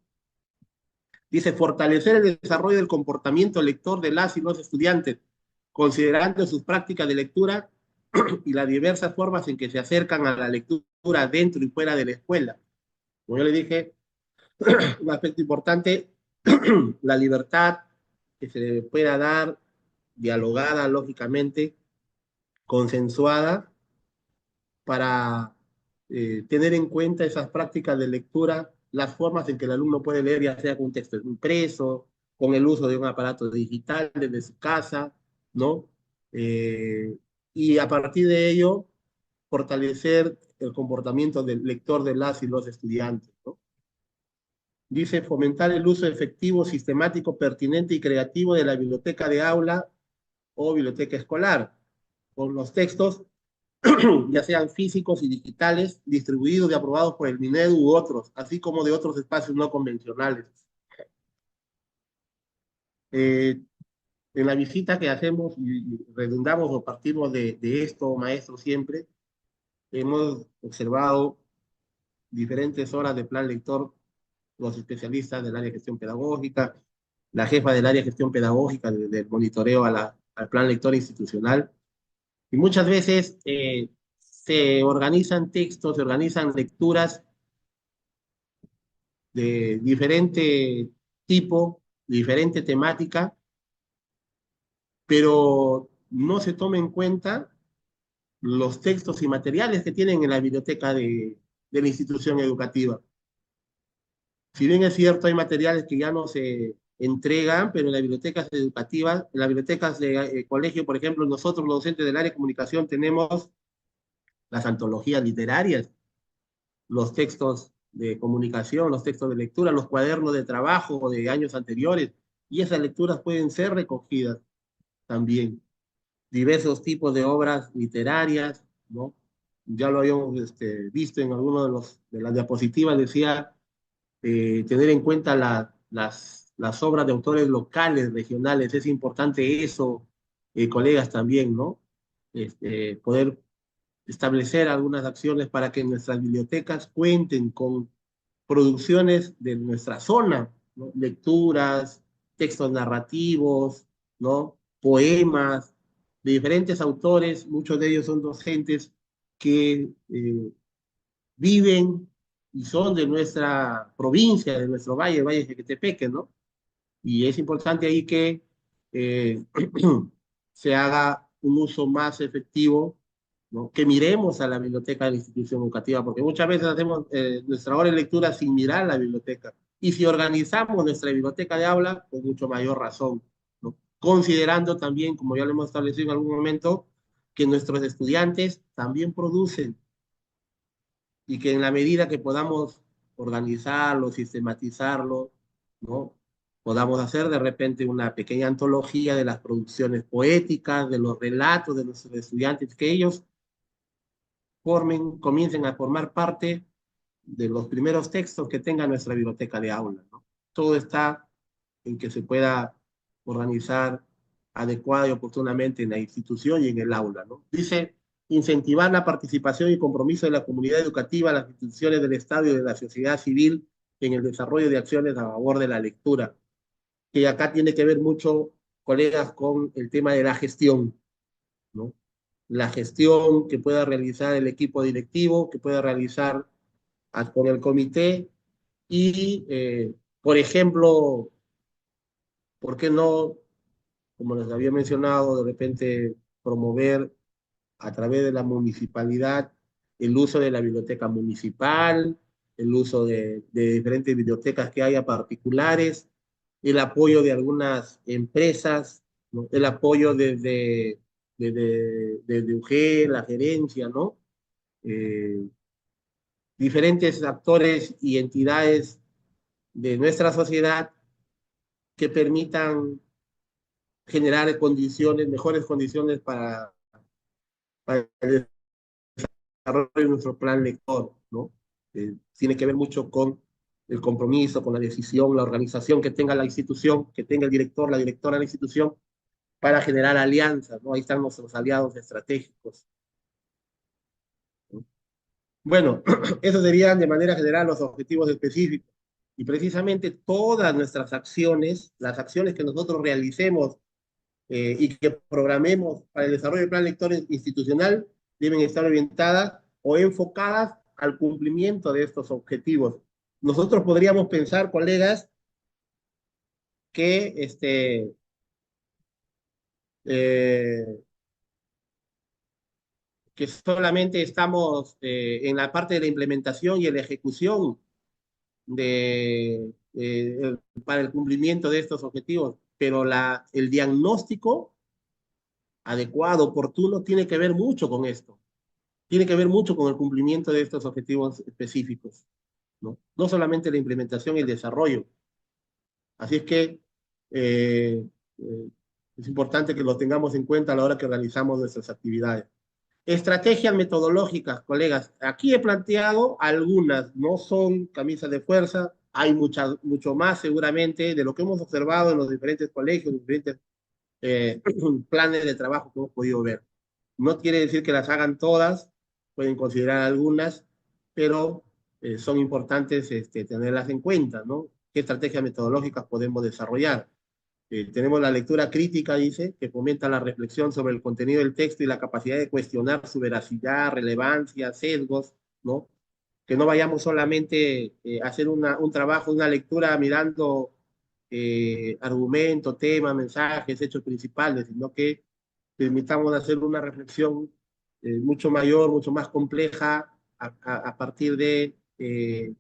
Dice, fortalecer el desarrollo del comportamiento lector de las y los estudiantes, considerando sus prácticas de lectura y las diversas formas en que se acercan a la lectura dentro y fuera de la escuela. Como yo le dije, un aspecto importante, la libertad que se pueda dar, dialogada, lógicamente, consensuada, para tener en cuenta esas prácticas de lectura, las formas en que el alumno puede leer, ya sea con un texto impreso, con el uso de un aparato digital desde su casa, ¿no? y a partir de ello fortalecer el comportamiento del lector de las y los estudiantes, ¿no? Dice, fomentar el uso efectivo, sistemático, pertinente y creativo de la biblioteca de aula o biblioteca escolar, con los textos, ya sean físicos y digitales, distribuidos y aprobados por el Minedu u otros, así como de otros espacios no convencionales. Eh, en la visita que hacemos, y redundamos o partimos de esto, maestro, siempre, hemos observado diferentes horas de plan lector, los especialistas del área de gestión pedagógica, la jefa del área de gestión pedagógica del monitoreo al plan lector institucional, y muchas veces se organizan textos, se organizan lecturas de diferente tipo, diferente temática, pero no se toma en cuenta los textos y materiales que tienen en la biblioteca de la institución educativa. Si bien es cierto, hay materiales que ya no se entregan, pero en las bibliotecas educativas, en las bibliotecas de colegio, por ejemplo, nosotros los docentes del área de comunicación tenemos las antologías literarias, los textos de comunicación, los textos de lectura, los cuadernos de trabajo de años anteriores, y esas lecturas pueden ser recogidas también. Diversos tipos de obras literarias, ¿no? Ya lo habíamos visto en alguno de las diapositivas, decía tener en cuenta las obras de autores locales, regionales, es importante eso, colegas también, ¿no? Poder establecer algunas acciones para que nuestras bibliotecas cuenten con producciones de nuestra zona, ¿no? Lecturas, textos narrativos, ¿no? Poemas de diferentes autores, muchos de ellos son docentes que viven y son de nuestra provincia, de nuestro valle, el Valle de Jequetepeque, ¿no? Y es importante ahí que eh, se haga un uso más efectivo, ¿no? Que miremos a la biblioteca de la institución educativa, porque muchas veces hacemos nuestra hora de lectura sin mirar la biblioteca. Y si organizamos nuestra biblioteca de aula, con mucho mayor razón, ¿no? Considerando también, como ya lo hemos establecido en algún momento, que nuestros estudiantes también producen y que en la medida que podamos organizarlo, sistematizarlo, ¿no? Podamos hacer de repente una pequeña antología de las producciones poéticas, de los relatos de nuestros estudiantes, que ellos comiencen a formar parte de los primeros textos que tenga nuestra biblioteca de aula, ¿no? Todo está en que se pueda organizar adecuada y oportunamente en la institución y en el aula, ¿no? Dice, incentivar la participación y compromiso de la comunidad educativa, las instituciones del Estado y de la sociedad civil en el desarrollo de acciones a favor de la lectura, que acá tiene que ver mucho, colegas, con el tema de la gestión, ¿no? La gestión que pueda realizar el equipo directivo, que pueda realizar con el comité y, por ejemplo, ¿por qué no, como les había mencionado, de repente promover a través de la municipalidad el uso de la biblioteca municipal, el uso de diferentes bibliotecas que haya particulares, el apoyo de algunas empresas, ¿no? El apoyo desde UG, la gerencia, ¿no? Eh, Diferentes actores y entidades de nuestra sociedad que permitan generar condiciones, mejores condiciones para el desarrollo de nuestro plan lector, ¿no? Tiene que ver mucho con el compromiso, con la decisión, la organización que tenga la institución, que tenga el director, la directora de la institución, para generar alianzas, ¿no? Ahí están nuestros aliados estratégicos, ¿no? Bueno, esos serían de manera general los objetivos específicos. Y precisamente todas nuestras acciones, las acciones que nosotros realicemos y que programemos para el desarrollo del plan lector institucional deben estar orientadas o enfocadas al cumplimiento de estos objetivos. Nosotros podríamos pensar, colegas, que, eh, que solamente estamos en la parte de la implementación y la ejecución para el cumplimiento de estos objetivos, pero el diagnóstico adecuado, oportuno, tiene que ver mucho con esto. Tiene que ver mucho con el cumplimiento de estos objetivos específicos, ¿no? No solamente la implementación y el desarrollo. Así es que eh, eh, es importante que lo tengamos en cuenta a la hora que realizamos nuestras actividades. Estrategias metodológicas, colegas. Aquí he planteado algunas, no son camisas de fuerza, hay mucho más seguramente de lo que hemos observado en los diferentes colegios, diferentes planes de trabajo que hemos podido ver. No quiere decir que las hagan todas, pueden considerar algunas, pero son importantes tenerlas en cuenta, ¿no? ¿Qué estrategias metodológicas podemos desarrollar? Tenemos la lectura crítica, dice, que fomenta la reflexión sobre el contenido del texto y la capacidad de cuestionar su veracidad, relevancia, sesgos, ¿no? Que no vayamos solamente a hacer un trabajo, una lectura mirando argumento, tema, mensajes, hechos principales, sino que permitamos hacer una reflexión mucho mayor, mucho más compleja a partir de eh,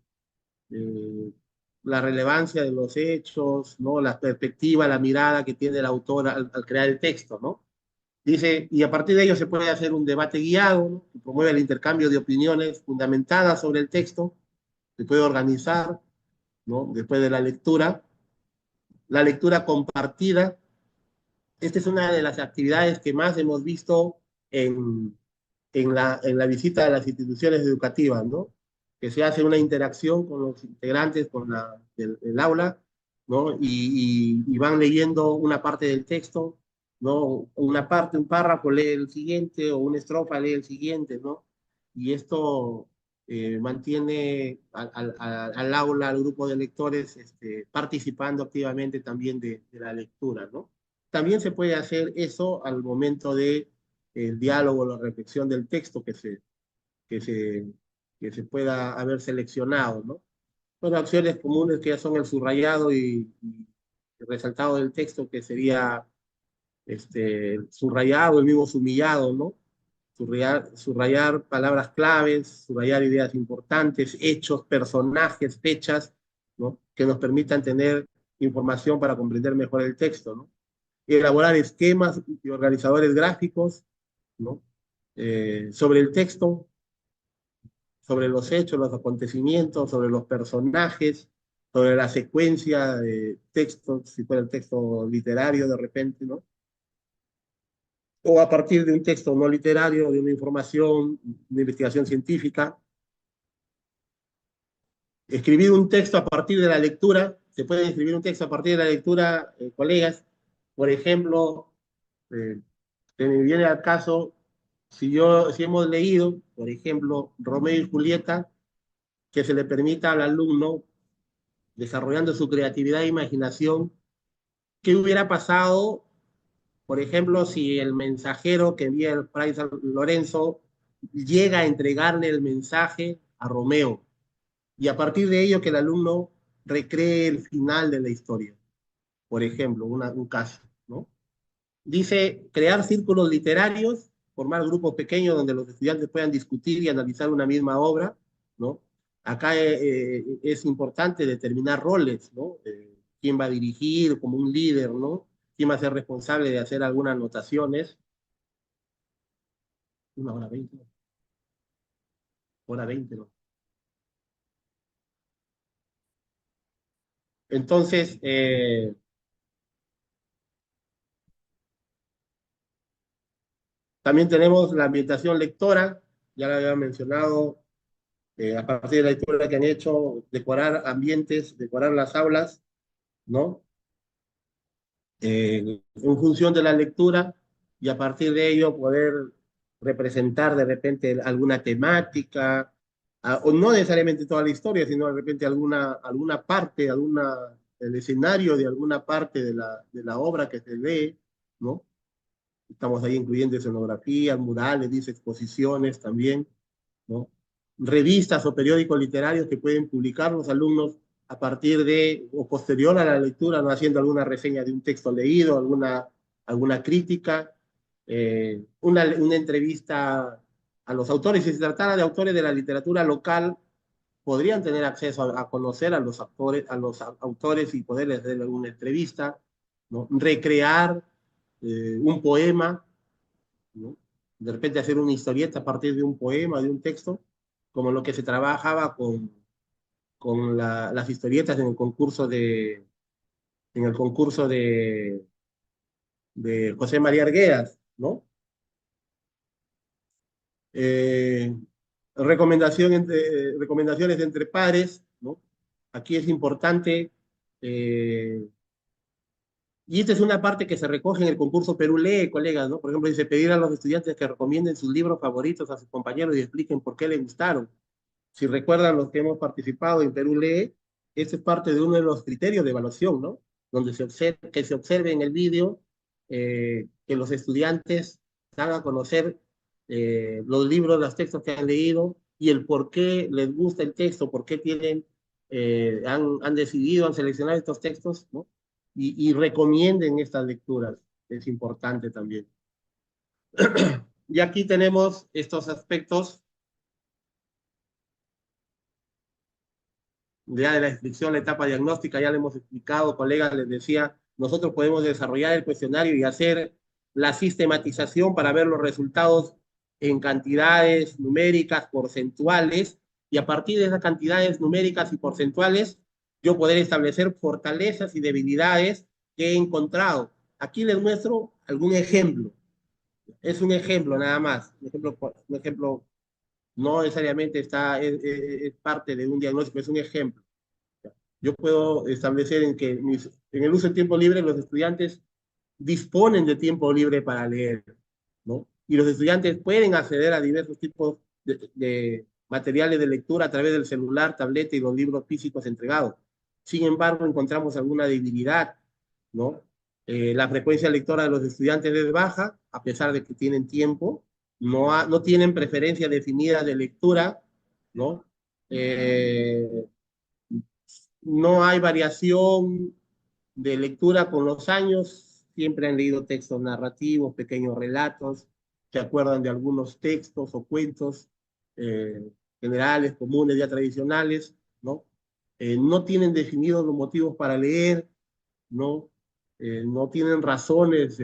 la relevancia de los hechos, ¿no? La perspectiva, la mirada que tiene el autor al crear el texto, ¿no? Dice, y a partir de ello se puede hacer un debate guiado, ¿no? Que promueve el intercambio de opiniones fundamentadas sobre el texto, se puede organizar, ¿no? Después de la lectura compartida. Esta es una de las actividades que más hemos visto en, en la visita a las instituciones educativas, ¿no? Que se hace una interacción con los integrantes con el aula, ¿no? Y van leyendo una parte del texto, ¿no? Una parte, un párrafo lee el siguiente, o una estrofa lee el siguiente, ¿no? Y esto mantiene al aula, al grupo de lectores, participando activamente también de la lectura, ¿no? También se puede hacer eso al momento de el diálogo, la reflexión del texto que se, que se pueda haber seleccionado, ¿no? Bueno, acciones comunes que ya son el subrayado y el resaltado del texto, que sería el subrayado, el mismo sumillado, ¿no? Subrayar palabras claves, subrayar ideas importantes, hechos, personajes, fechas, ¿no? Que nos permitan tener información para comprender mejor el texto, ¿no? Elaborar esquemas y organizadores gráficos, ¿no? Sobre el texto, sobre los hechos, los acontecimientos, sobre los personajes, sobre la secuencia de textos, si fuera el texto literario de repente, ¿no? O a partir de un texto no literario, de una información, una investigación científica. Escribir un texto a partir de la lectura, se puede escribir un texto a partir de la lectura, colegas, por ejemplo, eh, se me viene al caso, si hemos leído, por ejemplo, Romeo y Julieta, que se le permita al alumno, desarrollando su creatividad e imaginación, qué hubiera pasado, por ejemplo, si el mensajero que envía el Fray San Lorenzo llega a entregarle el mensaje a Romeo, y a partir de ello que el alumno recree el final de la historia, por ejemplo, un caso, ¿no? Dice, crear círculos literarios, formar grupos pequeños donde los estudiantes puedan discutir y analizar una misma obra, ¿no? Acá es importante determinar roles, ¿no? Quién va a dirigir como un líder, ¿no? Quién va a ser responsable de hacer algunas anotaciones. 1 hora 20, hora 20, ¿no? Entonces, también tenemos la ambientación lectora, ya lo había mencionado, a partir de la lectura que han hecho, decorar ambientes, decorar las aulas, ¿no? En función de la lectura y a partir de ello poder representar de repente alguna temática, o no necesariamente toda la historia, sino de repente alguna parte, el escenario de alguna parte de la obra que se lee, ¿no? Estamos ahí incluyendo escenografías, murales, dice, exposiciones también, ¿no? Revistas o periódicos literarios que pueden publicar los alumnos a partir de o posterior a la lectura, no haciendo alguna reseña de un texto leído, alguna crítica, una entrevista a los autores. Si se tratara de autores de la literatura local, podrían tener acceso a conocer a los autores y poderles hacer alguna entrevista, ¿no? Recrear un poema, ¿no? De repente hacer una historieta a partir de un poema, de un texto, como lo que se trabajaba con las historietas en el concurso de José María Arguedas, ¿no? Eh, recomendaciones entre pares, ¿no? Aquí es importante, eh, y esta es una parte que se recoge en el concurso Perú Lee, colegas, ¿no? Por ejemplo, dice pedir a los estudiantes que recomienden sus libros favoritos a sus compañeros y expliquen por qué les gustaron. Si recuerdan los que hemos participado en Perú Lee, este es parte de uno de los criterios de evaluación, ¿no? Donde que se observe en el vídeo que los estudiantes dan a conocer los libros, los textos que han leído y el por qué les gusta el texto, por qué han decidido, han seleccionado estos textos, ¿no? Y recomienden estas lecturas. Es importante también. Y aquí tenemos estos aspectos ya de la descripción, la etapa diagnóstica, ya le hemos explicado, colegas, les decía, nosotros podemos desarrollar el cuestionario y hacer la sistematización para ver los resultados en cantidades numéricas, porcentuales, y a partir de esas cantidades numéricas y porcentuales, yo poder establecer fortalezas y debilidades que he encontrado. Aquí les muestro algún ejemplo. Es un ejemplo nada más. Un ejemplo no necesariamente es parte de un diagnóstico, es un ejemplo. Yo puedo establecer en el uso del tiempo libre los estudiantes disponen de tiempo libre para leer, ¿no? Y los estudiantes pueden acceder a diversos tipos de materiales de lectura a través del celular, tableta y los libros físicos entregados. Sin embargo, encontramos alguna debilidad, ¿no? La frecuencia lectora de los estudiantes es baja, a pesar de que tienen tiempo, no tienen preferencia definida de lectura, ¿no? Eh, no hay variación de lectura con los años, siempre han leído textos narrativos, pequeños relatos, se acuerdan de algunos textos o cuentos generales, comunes, ya tradicionales, ¿no? No tienen definidos los motivos para leer, ¿no? No tienen razones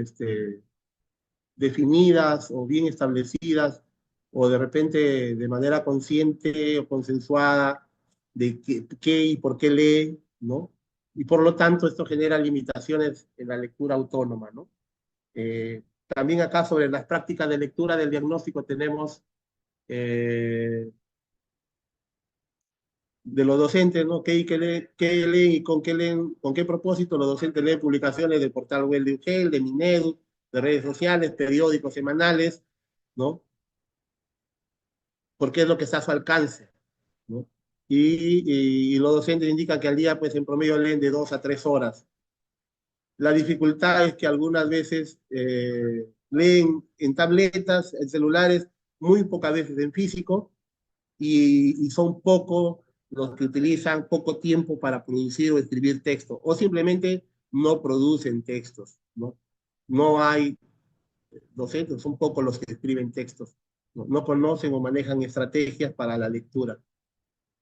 definidas o bien establecidas, o de repente de manera consciente o consensuada de qué y por qué lee, ¿no? Y por lo tanto esto genera limitaciones en la lectura autónoma, ¿no? También acá sobre las prácticas de lectura del diagnóstico tenemos de los docentes, ¿no? ¿Qué leen y con qué leen, con qué propósito los docentes leen publicaciones del portal web de UGEL, de Minedu, de redes sociales, periódicos semanales, ¿no? Porque es lo que está a su alcance, ¿no? Y los docentes indican que al día, pues en promedio leen de 2 a 3 horas. La dificultad es que algunas veces leen en tabletas, en celulares, muy pocas veces en físico, y son pocos los que utilizan poco tiempo para producir o escribir texto, o simplemente no producen textos, ¿no? No hay docentes, son pocos los que escriben textos, no conocen o manejan estrategias para la lectura.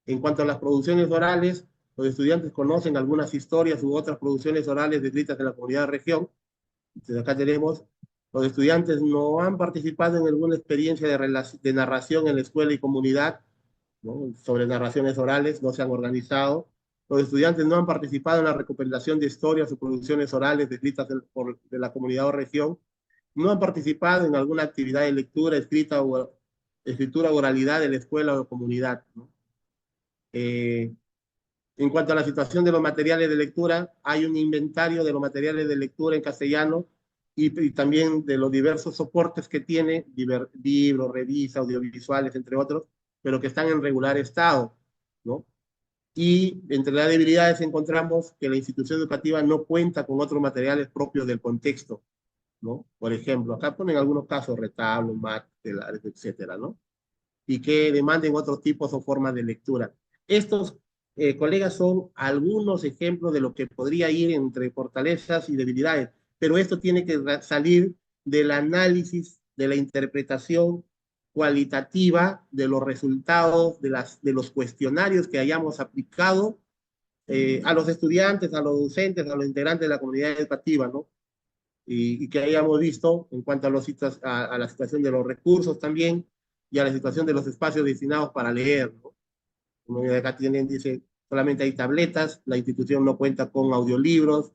En cuanto a las producciones orales, los estudiantes conocen algunas historias u otras producciones orales escritas en la comunidad de región. Entonces acá tenemos, los estudiantes no han participado en alguna experiencia de narración en la escuela y comunidad, ¿no? Sobre narraciones orales, no se han organizado. Los estudiantes no han participado en la recopilación de historias o producciones orales escritas de la comunidad o región. No han participado en alguna actividad de lectura, escritura o oralidad de la escuela o comunidad, ¿no? En cuanto a la situación de los materiales de lectura, hay un inventario de los materiales de lectura en castellano y también de los diversos soportes que tiene, libros, revistas, audiovisuales, entre otros, pero que están en regular estado, ¿no? Y entre las debilidades encontramos que la institución educativa no cuenta con otros materiales propios del contexto, ¿no? Por ejemplo, acá ponen algunos casos, retablos, telares, etcétera, ¿no? Y que demanden otros tipos o formas de lectura. Estos, colegas, son algunos ejemplos de lo que podría ir entre fortalezas y debilidades, pero esto tiene que salir del análisis, de la interpretación cualitativa de los resultados de los cuestionarios que hayamos aplicado a los estudiantes, a los docentes, a los integrantes de la comunidad educativa, ¿no? y que hayamos visto en cuanto a, a la situación de los recursos también y a la situación de los espacios destinados para leer, ¿no? Como acá tienen, dice, solamente hay tabletas, la institución no cuenta con audiolibros,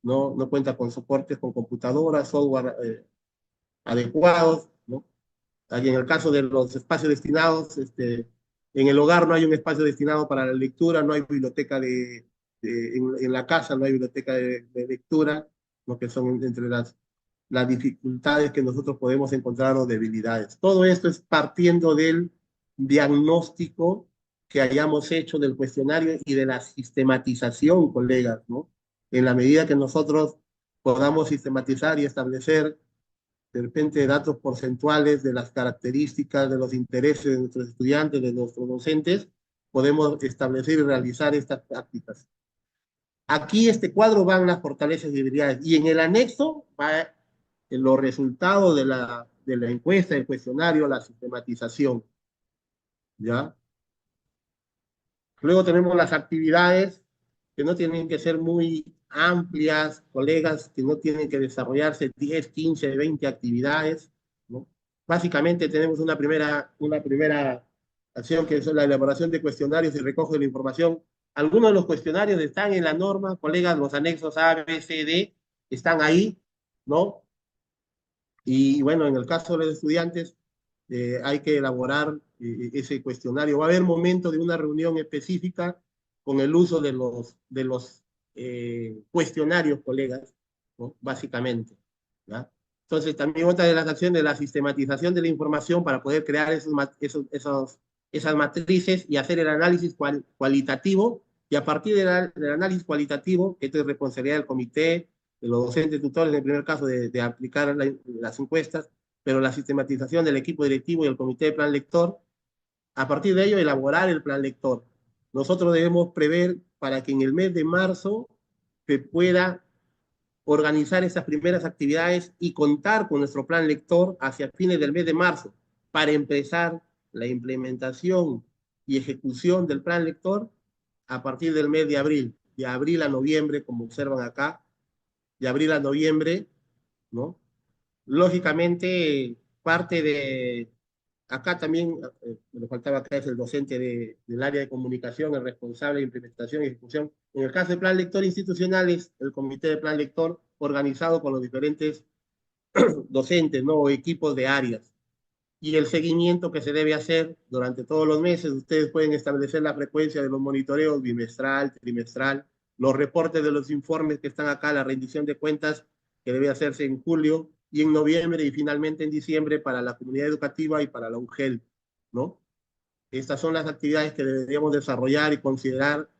no cuenta con soportes, con computadoras, software adecuados, ¿no? Y en el caso de los espacios destinados, en el hogar no hay un espacio destinado para la lectura, no hay biblioteca en la casa, no hay biblioteca de lectura, lo que son entre las dificultades que nosotros podemos encontrar o debilidades. Todo esto es partiendo del diagnóstico que hayamos hecho del cuestionario y de la sistematización, colegas, ¿no? En la medida que nosotros podamos sistematizar y establecer de repente datos porcentuales de las características, de los intereses de nuestros estudiantes, de nuestros docentes, podemos establecer y realizar estas prácticas. Aquí este cuadro van las fortalezas y debilidades y en el anexo va los resultados de la encuesta, el cuestionario, la sistematización, ¿ya? Luego tenemos las actividades que no tienen que ser muy amplias, colegas, que no tienen que desarrollarse 10, 15, 20 actividades, ¿no? Básicamente tenemos una primera acción que es la elaboración de cuestionarios y recoge la información. Algunos de los cuestionarios están en la norma, colegas, los anexos A, B, C, D, están ahí, ¿no? Y bueno, en el caso de los estudiantes, hay que elaborar ese cuestionario. Va a haber momento de una reunión específica con el uso de los cuestionarios, colegas, ¿no? Básicamente, ¿ya? Entonces, también otra de las acciones de la sistematización de la información para poder crear esas matrices y hacer el análisis cualitativo, y a partir del análisis cualitativo, que esto es responsabilidad del comité, de los docentes tutores, en el primer caso, de aplicar las encuestas, pero la sistematización del equipo directivo y el comité de plan lector, a partir de ello elaborar el plan lector. Nosotros debemos prever para que en el mes de marzo se pueda organizar esas primeras actividades y contar con nuestro plan lector hacia fines del mes de marzo para empezar la implementación y ejecución del plan lector a partir del mes de abril a noviembre, como observan acá, de abril a noviembre, ¿no? Lógicamente, parte de, acá también, me faltaba acá, es el docente del área de comunicación, el responsable de implementación y ejecución. En el caso del plan lector institucional es el comité de plan lector organizado con los diferentes docentes, ¿no? O equipos de áreas. Y el seguimiento que se debe hacer durante todos los meses. Ustedes pueden establecer la frecuencia de los monitoreos bimestral, trimestral, los reportes de los informes que están acá, la rendición de cuentas que debe hacerse en julio y en noviembre y finalmente en diciembre para la comunidad educativa y para la UGEL, ¿no? Estas son las actividades que deberíamos desarrollar y considerar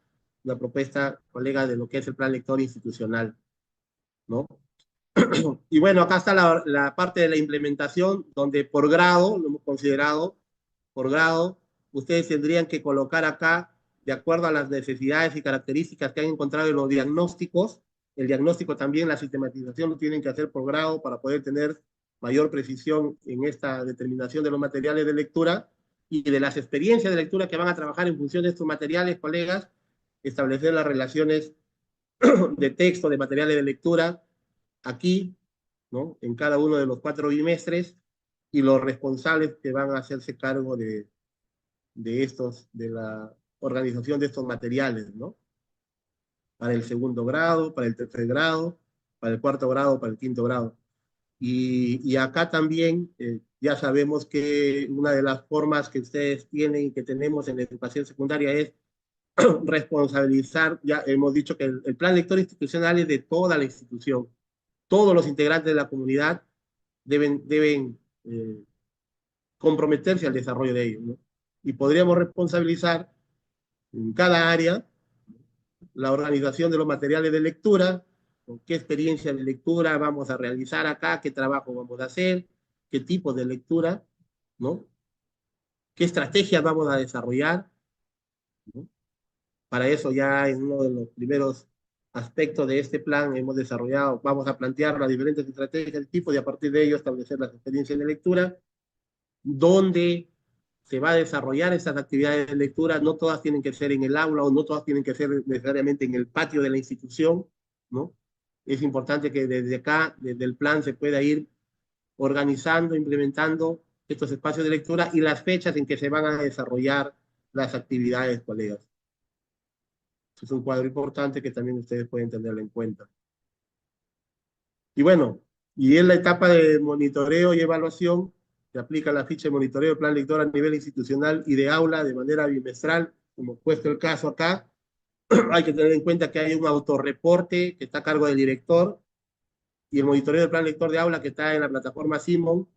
la propuesta, colega, de lo que es el plan lector institucional, ¿no? Y bueno, acá está la parte de la implementación, donde por grado, lo hemos considerado, por grado, ustedes tendrían que colocar acá, de acuerdo a las necesidades y características que han encontrado en los diagnósticos, el diagnóstico también, la sistematización lo tienen que hacer por grado para poder tener mayor precisión en esta determinación de los materiales de lectura y de las experiencias de lectura que van a trabajar en función de estos materiales, colegas, establecer las relaciones de texto, de materiales de lectura, aquí, ¿no? En cada uno de los 4 bimestres, y los responsables que van a hacerse cargo de la organización de estos materiales, ¿no? Para el segundo grado, para el tercer grado, para el cuarto grado, para el quinto grado. Y acá también ya sabemos que una de las formas que ustedes tienen y que tenemos en la educación secundaria es responsabilizar, ya hemos dicho que el plan lector institucional es de toda la institución. Todos los integrantes de la comunidad deben comprometerse al desarrollo de ellos, ¿no? Y podríamos responsabilizar en cada área la organización de los materiales de lectura, con qué experiencia de lectura vamos a realizar acá, qué trabajo vamos a hacer, qué tipo de lectura, ¿no? ¿Qué estrategias vamos a desarrollar, ¿no? Para eso ya en uno de los primeros aspectos de este plan hemos desarrollado, vamos a plantear las diferentes estrategias de tipo y a partir de ello establecer las experiencias de lectura, donde se va a desarrollar esas actividades de lectura. No todas tienen que ser en el aula o no todas tienen que ser necesariamente en el patio de la institución, ¿no? Es importante que desde acá, desde el plan, se pueda ir organizando, implementando estos espacios de lectura y las fechas en que se van a desarrollar las actividades, colegas. Es un cuadro importante que también ustedes pueden tenerlo en cuenta. Y bueno, y en la etapa de monitoreo y evaluación, se aplica la ficha de monitoreo del plan lector a nivel institucional y de aula de manera bimestral, como puesto el caso acá. Hay que tener en cuenta que hay un autorreporte que está a cargo del director y el monitoreo del plan lector de aula que está en la plataforma Simon,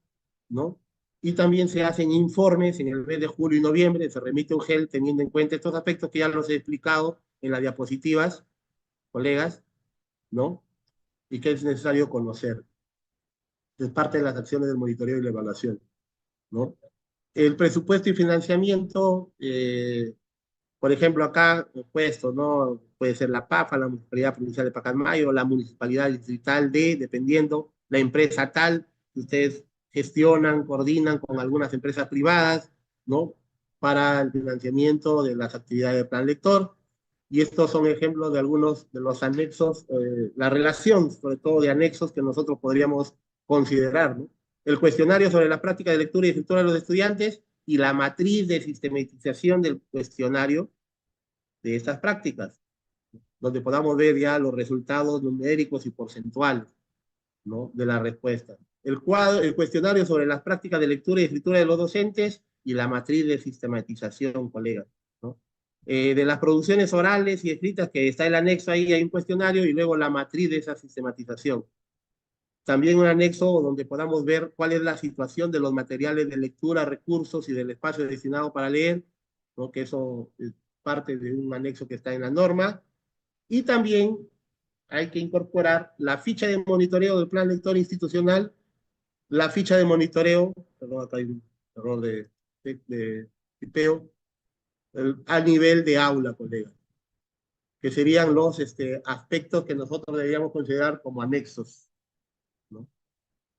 ¿no? Y también se hacen informes en el mes de julio y noviembre, se remite un GEL teniendo en cuenta estos aspectos que ya los he explicado en las diapositivas, colegas, ¿no? Y que es necesario conocer. Es parte de las acciones del monitoreo y la evaluación, ¿no? El presupuesto y financiamiento, por ejemplo, acá puesto, ¿no? Puede ser la PAFA, la Municipalidad Provincial de Pacasmayo, la Municipalidad Distrital de, dependiendo, la empresa tal, que ustedes gestionan, coordinan con algunas empresas privadas, ¿no? Para el financiamiento de las actividades de plan lector. Y estos son ejemplos de algunos de los anexos, la relación, sobre todo de anexos que nosotros podríamos considerar, ¿no? El cuestionario sobre la práctica de lectura y escritura de los estudiantes y la matriz de sistematización del cuestionario de estas prácticas, donde podamos ver ya los resultados numéricos y porcentuales, ¿no? De la respuesta. El cuestionario sobre las prácticas de lectura y escritura de los docentes y la matriz de sistematización, colegas, ¿no? De las producciones orales y escritas, que está el anexo ahí, hay un cuestionario y luego la matriz de esa sistematización. También un anexo donde podamos ver cuál es la situación de los materiales de lectura, recursos y del espacio destinado para leer, ¿no? Que eso es parte de un anexo que está en la norma. Y también hay que incorporar la ficha de monitoreo del plan lector institucional, la ficha de monitoreo, perdón, acá hay un error de tipeo, a nivel de aula, colega, que serían los aspectos que nosotros deberíamos considerar como anexos, ¿no?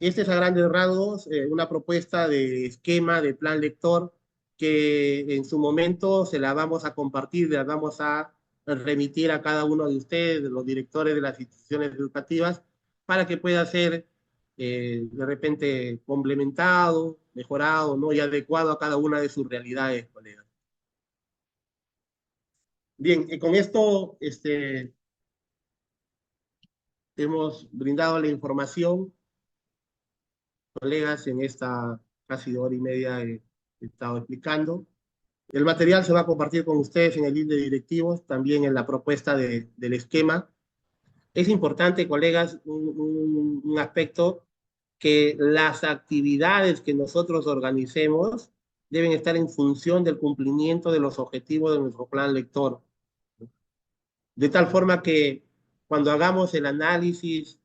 Este es a grandes rasgos una propuesta de esquema, de plan lector, que en su momento se la vamos a compartir, la vamos a remitir a cada uno de ustedes, de los directores de las instituciones educativas, para que pueda ser de repente complementado, mejorado, ¿no? Y adecuado a cada una de sus realidades, colegas. Bien, y con esto hemos brindado la información, colegas, en esta casi hora y media he estado explicando. El material se va a compartir con ustedes en el link de directivos, también en la propuesta del esquema. Es importante, colegas, un aspecto, que las actividades que nosotros organicemos deben estar en función del cumplimiento de los objetivos de nuestro plan lector. De tal forma que cuando hagamos el análisis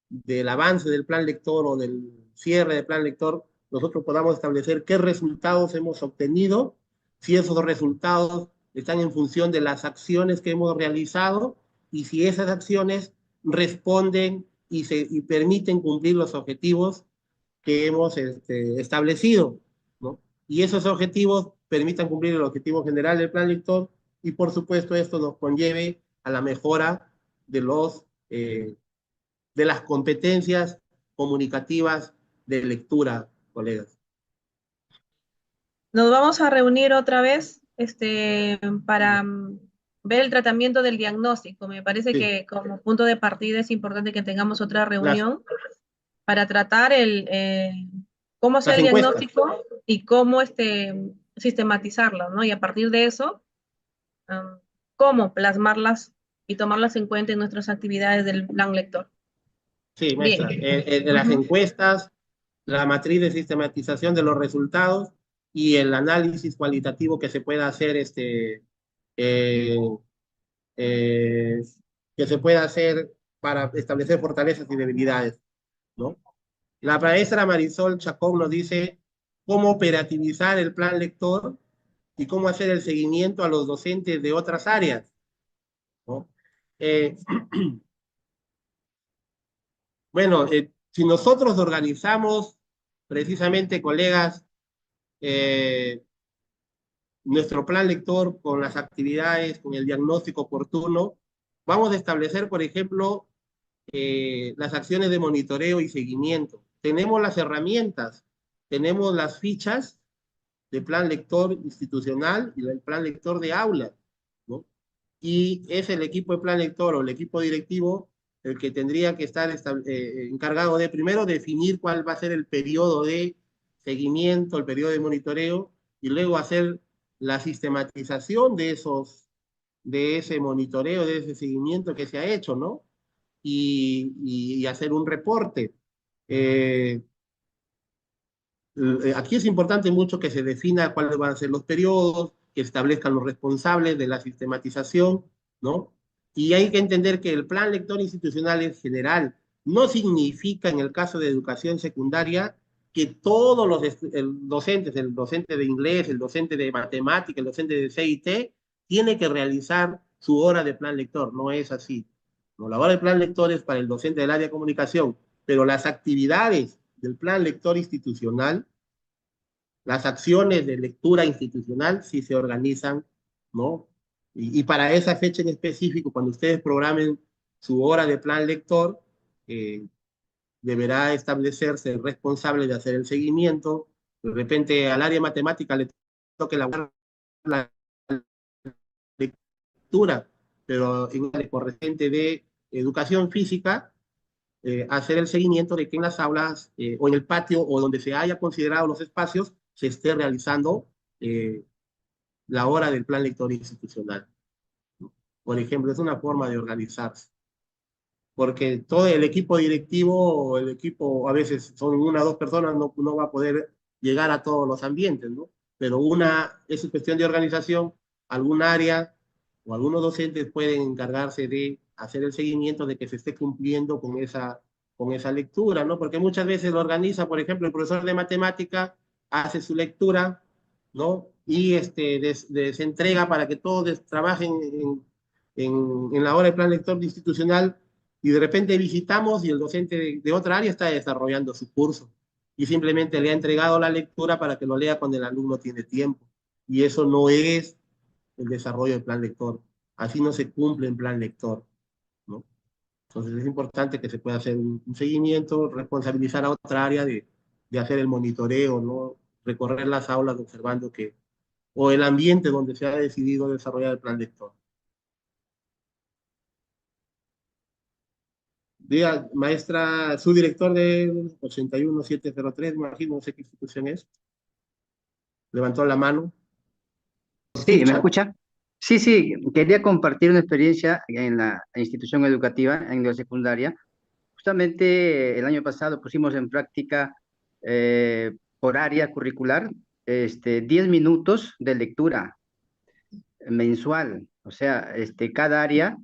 del avance del plan lector o del cierre del plan lector, nosotros podamos establecer qué resultados hemos obtenido, si esos resultados están en función de las acciones que hemos realizado y si esas acciones responden y permiten cumplir los objetivos que hemos establecido, ¿no? Y esos objetivos permitan cumplir el objetivo general del plan lector y por supuesto esto nos conlleve a la mejora de de las competencias comunicativas de lectura, colegas. Nos vamos a reunir otra vez para ver el tratamiento del diagnóstico. Me parece Sí, que como punto de partida es importante que tengamos otra las, reunión para tratar cómo hacer las el encuestas. diagnóstico y cómo sistematizarlo, ¿no? Y a partir de eso, cómo plasmarlas y tomarlas en cuenta en nuestras actividades del plan lector. Sí, Bien. maestra. Las Ujú. encuestas, la matriz de sistematización de los resultados y el análisis cualitativo que se pueda hacer, eh, eh, que se pueda hacer para establecer fortalezas y debilidades, ¿no? La maestra Marisol Chacón nos dice cómo operativizar el plan lector y cómo hacer el seguimiento a los docentes de otras áreas, ¿no? Eh, bueno, si nosotros organizamos precisamente, colegas, eh, nuestro plan lector con las actividades, con el diagnóstico oportuno, vamos a establecer, por ejemplo, las acciones de monitoreo y seguimiento. Tenemos las herramientas, tenemos las fichas de plan lector institucional y el plan lector de aula, ¿no? Y es el equipo de plan lector o el equipo directivo el que tendría que estar encargado de primero definir cuál va a ser el periodo de seguimiento, el periodo de monitoreo, y luego hacer la sistematización de ese monitoreo, de ese seguimiento que se ha hecho, ¿no? Y hacer un reporte. Eh, Aquí es importante mucho que se defina cuáles van a ser los periodos, que establezcan los responsables de la sistematización, ¿no? Y hay que entender que el plan lector institucional en general no significa, en el caso de educación secundaria, que todos docentes, el docente de inglés, el docente de matemática, el docente de CIT, tiene que realizar su hora de plan lector. No es así. No, la hora de plan lector es para el docente del área de comunicación, pero las actividades del plan lector institucional, las acciones de lectura institucional sí se organizan, ¿no? Para esa fecha en específico, cuando ustedes programen su hora de plan lector, eh, deberá establecerse el responsable de hacer el seguimiento. De repente al área matemática le toque la lectura, pero en el correspondiente de educación física, hacer el seguimiento de que en las aulas o en el patio o donde se haya considerado los espacios se esté realizando eh, la hora del plan lector institucional. Por ejemplo, es una forma de organizarse, porque todo el equipo directivo o el equipo, a veces son una o dos personas, no va a poder llegar a todos los ambientes, ¿no? Pero es cuestión de organización, algún área o algunos docentes pueden encargarse de hacer el seguimiento de que se esté cumpliendo con esa lectura, ¿no? Porque muchas veces lo organiza, por ejemplo, el profesor de matemática hace su lectura, ¿no? Y se entrega para que todos trabajen en la hora de plan lector institucional, y de repente visitamos y el docente de otra área está desarrollando su curso y simplemente le ha entregado la lectura para que lo lea cuando el alumno tiene tiempo. Y eso no es el desarrollo del plan lector. Así no se cumple en plan lector, ¿no? Entonces es importante que se pueda hacer un seguimiento, responsabilizar a otra área de hacer el monitoreo, ¿no? Recorrer las aulas observando o el ambiente donde se ha decidido desarrollar el plan lector. Diga, maestra, su director de 81703, me imagino, no sé qué institución es, levantó la mano. ¿Me Sí, ¿me escucha? escucha? Sí, sí, quería compartir una experiencia en la institución educativa, en la secundaria. Justamente el año pasado pusimos en práctica por área curricular 10 minutos de lectura mensual. O sea, cada área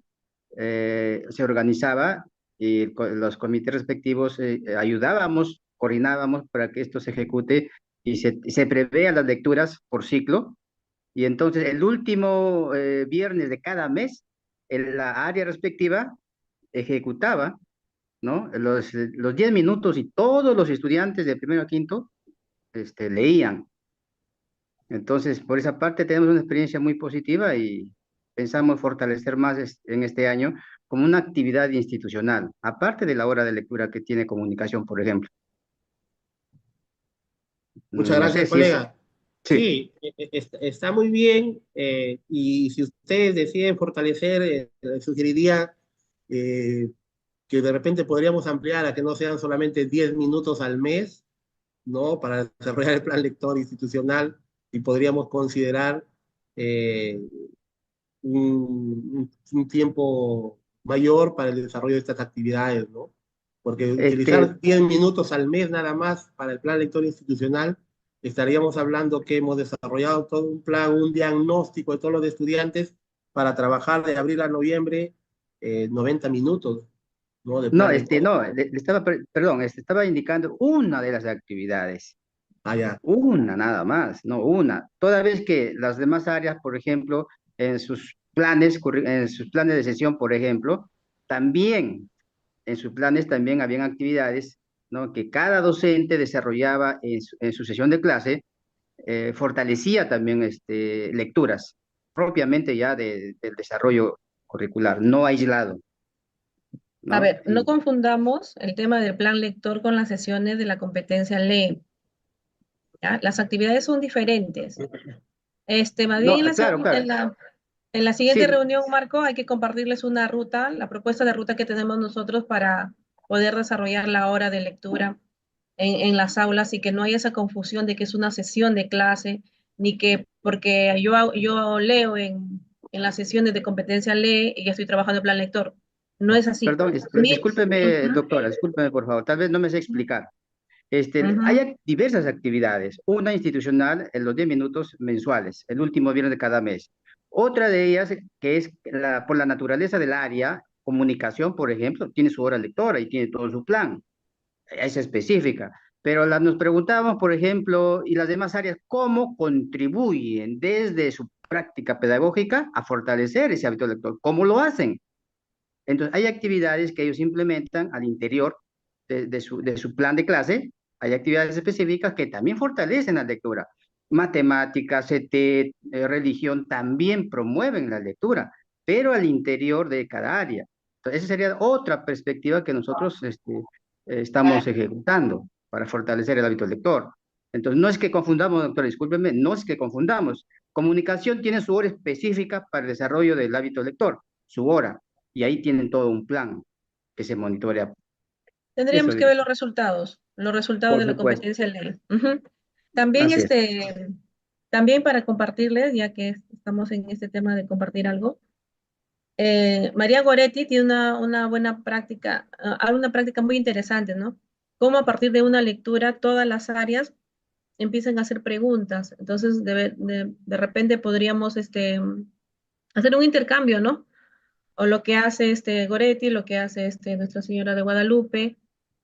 se organizaba y los comités respectivos ayudábamos, coordinábamos para que esto se ejecute y se prevea las lecturas por ciclo. Y entonces el último viernes de cada mes, la área respectiva ejecutaba, ¿no? Los 10 minutos y todos los estudiantes de primero a quinto leían. Entonces, por esa parte tenemos una experiencia muy positiva y pensamos fortalecer más en este año como una actividad institucional, aparte de la hora de lectura que tiene comunicación, por ejemplo. Muchas No sé gracias, si es... colega. Sí. Sí, está muy bien, y si ustedes deciden fortalecer, sugeriría eh, que de repente podríamos ampliar a que no sean solamente 10 minutos al mes, ¿no? Para desarrollar el plan lector institucional, y podríamos considerar eh, un tiempo mayor para el desarrollo de estas actividades, ¿no? Porque Este, utilizar 10 minutos al mes nada más para el plan lector institucional, estaríamos hablando que hemos desarrollado todo un plan, un diagnóstico de todos los estudiantes para trabajar de abril a noviembre, 90 minutos, ¿no? De no, plan lector. no, le estaba, perdón, estaba indicando una de las actividades. Allá. Una nada más, no una. Toda vez que las demás áreas, por ejemplo, en sus planes de sesión, por ejemplo, también en sus planes también habían actividades, ¿no? Que cada docente desarrollaba en su sesión de clase, fortalecía también lecturas propiamente ya del desarrollo curricular, no aislado. A ¿no? ver, no confundamos el tema del plan lector con las sesiones de la competencia LEE, ¿ya? Las actividades son diferentes. Más No, bien claro, claro. en la siguiente Sí, reunión, Marco, hay que compartirles una ruta, la propuesta de ruta que tenemos nosotros para poder desarrollar la hora de lectura en las aulas y que no haya esa confusión de que es una sesión de clase, ni que porque yo leo en las sesiones de competencia lee y ya estoy trabajando en plan lector. No es así. perdón, discúlpeme, Ujú, doctora, discúlpeme, por favor, tal vez no me sé explicar. Hay ujú. diversas actividades, una institucional en los 10 minutos mensuales, el último viernes de cada mes. Otra de ellas, que es por la naturaleza del área, comunicación, por ejemplo, tiene su hora lectora y tiene todo su plan, es específica. Pero nos preguntábamos, por ejemplo, y las demás áreas, ¿cómo contribuyen desde su práctica pedagógica a fortalecer ese hábito lector? ¿Cómo lo hacen? Entonces, hay actividades que ellos implementan al interior de su plan de clase, hay actividades específicas que también fortalecen la lectura. Matemáticas, CT, religión también promueven la lectura, pero al interior de cada área. Entonces, esa sería otra perspectiva que nosotros estamos ejecutando para fortalecer el hábito lector. Entonces, no es que confundamos, doctor, discúlpeme, no es que confundamos. Comunicación tiene su hora específica para el desarrollo del hábito lector, su hora, y ahí tienen todo un plan que se monitorea. Eso, Tendríamos que ver los resultados por de la supuesto, competencia ley. Ujú. También, así es. también para compartirles, ya que estamos en este tema de compartir algo, María Goretti tiene una buena práctica, una práctica muy interesante, ¿no? Cómo a partir de una lectura todas las áreas empiezan a hacer preguntas. Entonces, de repente podríamos hacer un intercambio, ¿no? O lo que hace Goretti, lo que hace Nuestra Señora de Guadalupe,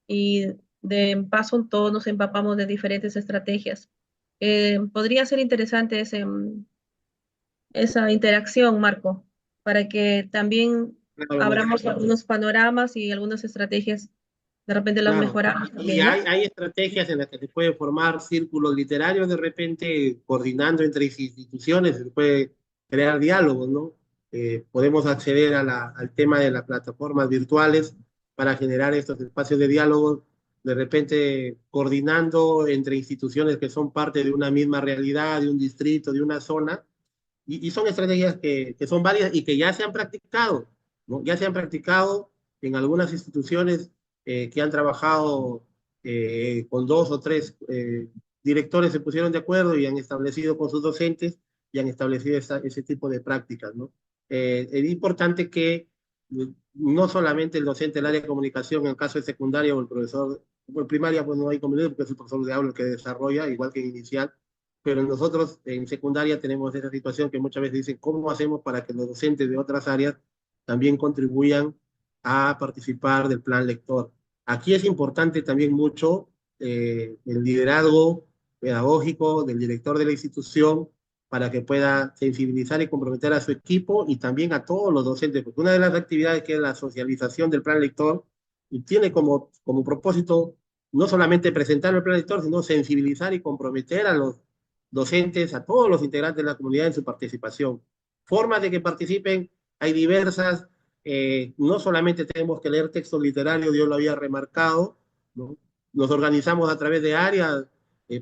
y de paso todos nos empapamos de diferentes estrategias. Podría ser interesante esa interacción, Marco, para que también Claro, abramos algunos panoramas y algunas estrategias, de repente las claro. mejoramos Y también, ¿no? hay estrategias en las que se puede formar círculos literarios de repente, coordinando entre instituciones, se puede crear diálogos, ¿no? Podemos acceder al tema de las plataformas virtuales para generar estos espacios de diálogo, de repente coordinando entre instituciones que son parte de una misma realidad, de un distrito, de una zona, y son estrategias que son válidas y que ya se han practicado, ¿no? Ya se han practicado en algunas instituciones que han trabajado con dos o tres directores, se pusieron de acuerdo y han establecido con sus docentes y han establecido ese tipo de prácticas, ¿no? Es importante que no solamente el docente del área de comunicación, en el caso de secundaria o el profesor, en primaria pues no hay convenido porque es el profesor de aula el que desarrolla, igual que en inicial, pero nosotros en secundaria tenemos esa situación que muchas veces dicen, ¿cómo hacemos para que los docentes de otras áreas también contribuyan a participar del plan lector? Aquí es importante también mucho el liderazgo pedagógico del director de la institución para que pueda sensibilizar y comprometer a su equipo y también a todos los docentes, porque una de las actividades que es la socialización del plan lector y tiene como propósito no solamente presentar el plan lector, sino sensibilizar y comprometer a los docentes, a todos los integrantes de la comunidad en su participación. Formas de que participen, hay diversas, no solamente tenemos que leer textos literarios, yo lo había remarcado, ¿no? Nos organizamos a través de áreas,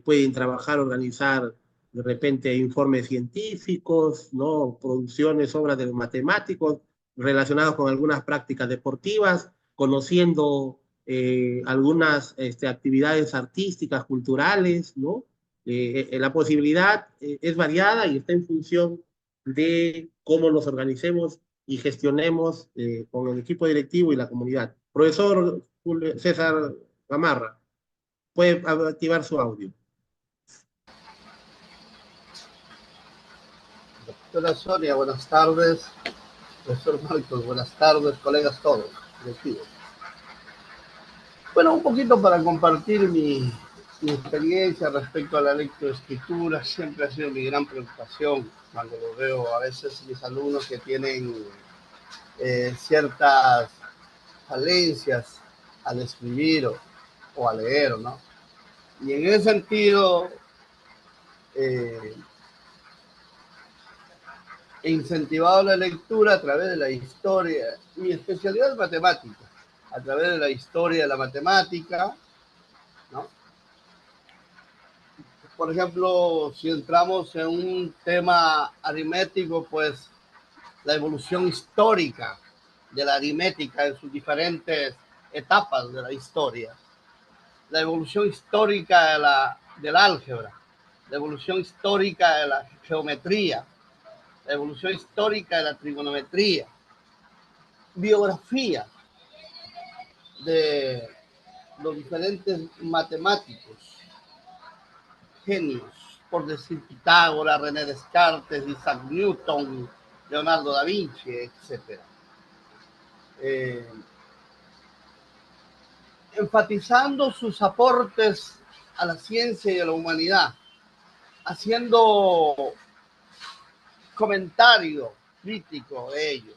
pueden trabajar, organizar de repente informes científicos, ¿no? Producciones, obras de matemáticos relacionados con algunas prácticas deportivas, conociendo algunas actividades artísticas, culturales, ¿no? La posibilidad es variada y está en función de cómo nos organicemos y gestionemos con el equipo directivo y la comunidad. Profesor César Gamarra, puede activar su audio. Doctora Sonia, buenas tardes. Profesor Marcos, buenas tardes. Colegas todos, directivos. Bueno, un poquito para compartir mi experiencia respecto a la lectoescritura. Siempre ha sido mi gran preocupación cuando lo veo a veces mis alumnos que tienen ciertas falencias al escribir o a leer, ¿no? Y en ese sentido, he incentivado la lectura a través de la historia. Mi especialidad es matemática, a través de la historia de la matemática, ¿no? Por ejemplo, si entramos en un tema aritmético, pues la evolución histórica de la aritmética en sus diferentes etapas de la historia, la evolución histórica del álgebra, la evolución histórica de la geometría, la evolución histórica de la trigonometría, biografía de los diferentes matemáticos, genios, por decir Pitágoras, René Descartes, Isaac Newton, Leonardo da Vinci, etc. Enfatizando sus aportes a la ciencia y a la humanidad, haciendo comentario crítico de ello.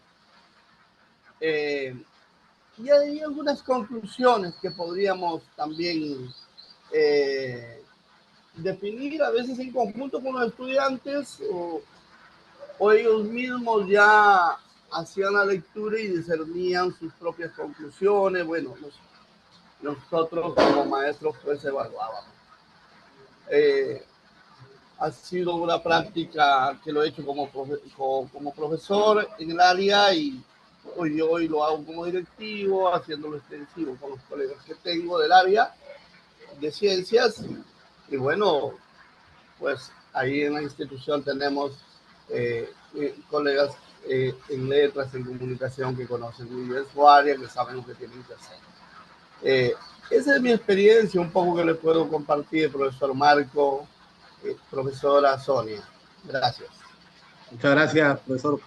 Y hay algunas conclusiones que podríamos también definir, a veces en conjunto con los estudiantes, o ellos mismos ya hacían la lectura y discernían sus propias conclusiones. Bueno, nosotros como maestros pues evaluábamos. Ha sido una práctica que lo he hecho como profesor en el área, y hoy lo hago como directivo, haciéndolo extensivo con los colegas que tengo del área de ciencias. Y bueno, pues ahí en la institución tenemos colegas en letras, en comunicación, que conocen muy bien su área, que saben lo que tienen que hacer. Esa es mi experiencia, un poco que les puedo compartir, profesor Marco, profesora Sonia. Gracias. Muchas gracias, profesor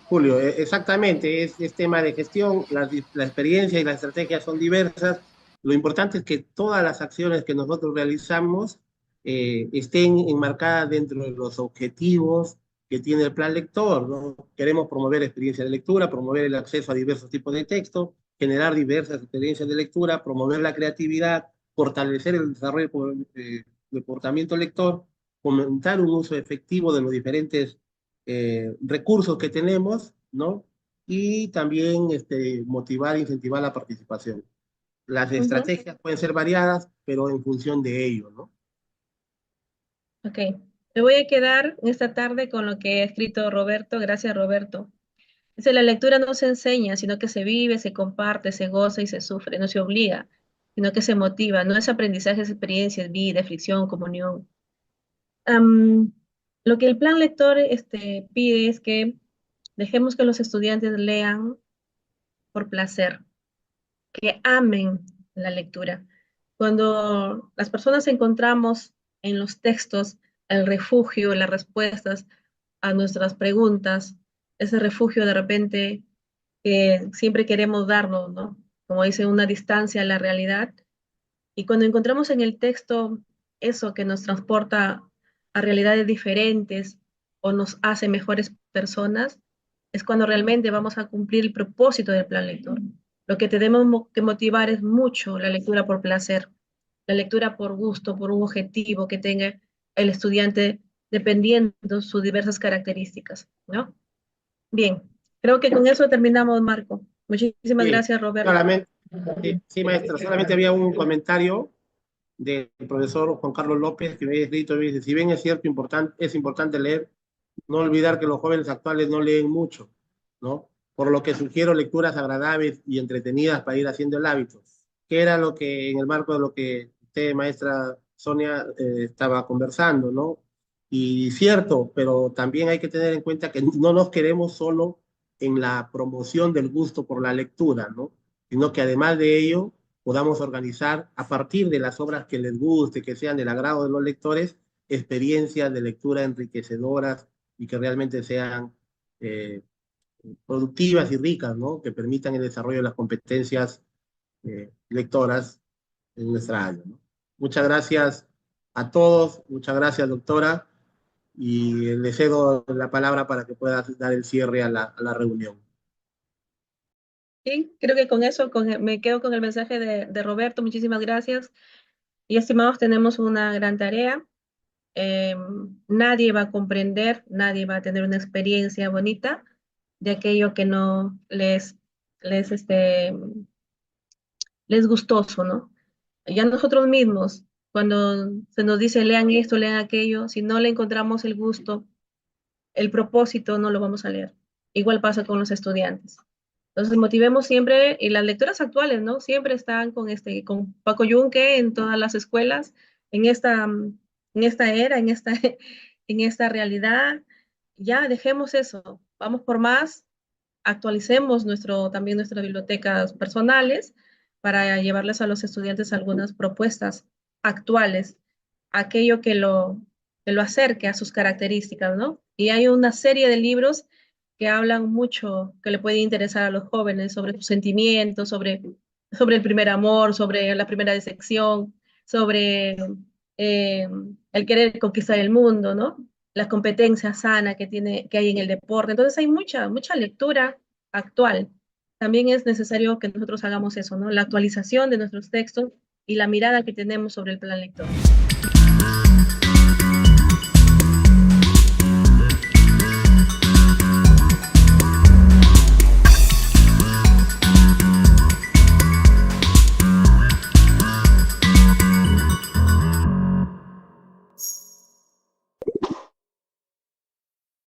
Julio. Exactamente, es tema de gestión, la experiencia y las estrategias son diversas. Lo importante es que todas las acciones que nosotros realizamos estén enmarcadas dentro de los objetivos que tiene el plan lector, ¿no? Queremos promover experiencia de lectura, promover el acceso a diversos tipos de texto, generar diversas experiencias de lectura, promover la creatividad, fortalecer el desarrollo del comportamiento lector, fomentar un uso efectivo de los diferentes recursos que tenemos, ¿no? Y también motivar e incentivar la participación. Las estrategias pueden ser variadas, pero en función de ello, ¿no? Ok, me voy a quedar esta tarde con lo que ha escrito Roberto. Gracias, Roberto. Dice, la lectura no se enseña, sino que se vive, se comparte, se goza y se sufre. No se obliga, sino que se motiva. No es aprendizaje, es experiencia, es vida, fricción, comunión. Am, lo que el plan lector pide es que dejemos que los estudiantes lean por placer, que amen la lectura. Cuando las personas encontramos en los textos el refugio, las respuestas a nuestras preguntas, ese refugio de repente que siempre queremos darnos, ¿no? Como dice, una distancia a la realidad. Y cuando encontramos en el texto eso que nos transporta a realidades diferentes o nos hace mejores personas, es cuando realmente vamos a cumplir el propósito del plan lector. Lo que tenemos que motivar es mucho la lectura por placer, la lectura por gusto, por un objetivo que tenga el estudiante dependiendo de sus diversas características, ¿no? Bien, creo que con eso terminamos, Marco. Muchísimas Sí, gracias, Roberto. solamente, sí, maestra, solamente había un comentario del profesor Juan Carlos López que me había escrito, me dice, si bien es cierto, es importante leer, no olvidar que los jóvenes actuales no leen mucho, ¿no? Por lo que sugiero lecturas agradables y entretenidas para ir haciendo el hábito, que era lo que en el marco de lo que usted, maestra Sonia, estaba conversando, ¿no? Y cierto, pero también hay que tener en cuenta que no nos queremos solo en la promoción del gusto por la lectura, ¿no? Sino que además de ello podamos organizar a partir de las obras que les guste, que sean del agrado de los lectores, experiencias de lectura enriquecedoras y que realmente sean productivas y ricas, ¿no? Que permitan el desarrollo de las competencias lectoras en nuestra área, ¿no? Muchas gracias a todos, muchas gracias, doctora, y le cedo la palabra para que pueda dar el cierre a la reunión. Sí, creo que con eso me quedo con el mensaje de Roberto. Muchísimas gracias. Y estimados, tenemos una gran tarea. Nadie va a comprender, nadie va a tener una experiencia bonita de aquello que no les les gustoso, ¿no? Ya nosotros mismos, cuando se nos dice lean esto, lean aquello, si no le encontramos el gusto, el propósito, no lo vamos a leer. Igual pasa con los estudiantes. Entonces, motivemos siempre, y las lecturas actuales, ¿no? Siempre están con Paco Yunque en todas las escuelas, en esta era, en esta realidad. Ya dejemos eso, vamos por más, actualicemos también nuestras bibliotecas personales para llevarles a los estudiantes algunas propuestas actuales, aquello que lo acerque a sus características, ¿no? Y hay una serie de libros que hablan mucho, que le puede interesar a los jóvenes sobre sus sentimientos, sobre el primer amor, sobre la primera decepción, sobre eh, el querer conquistar el mundo, ¿no? La competencia sana que hay en el deporte. Entonces hay mucha lectura actual. También es necesario que nosotros hagamos eso, ¿no? La actualización de nuestros textos y la mirada que tenemos sobre el plan lector.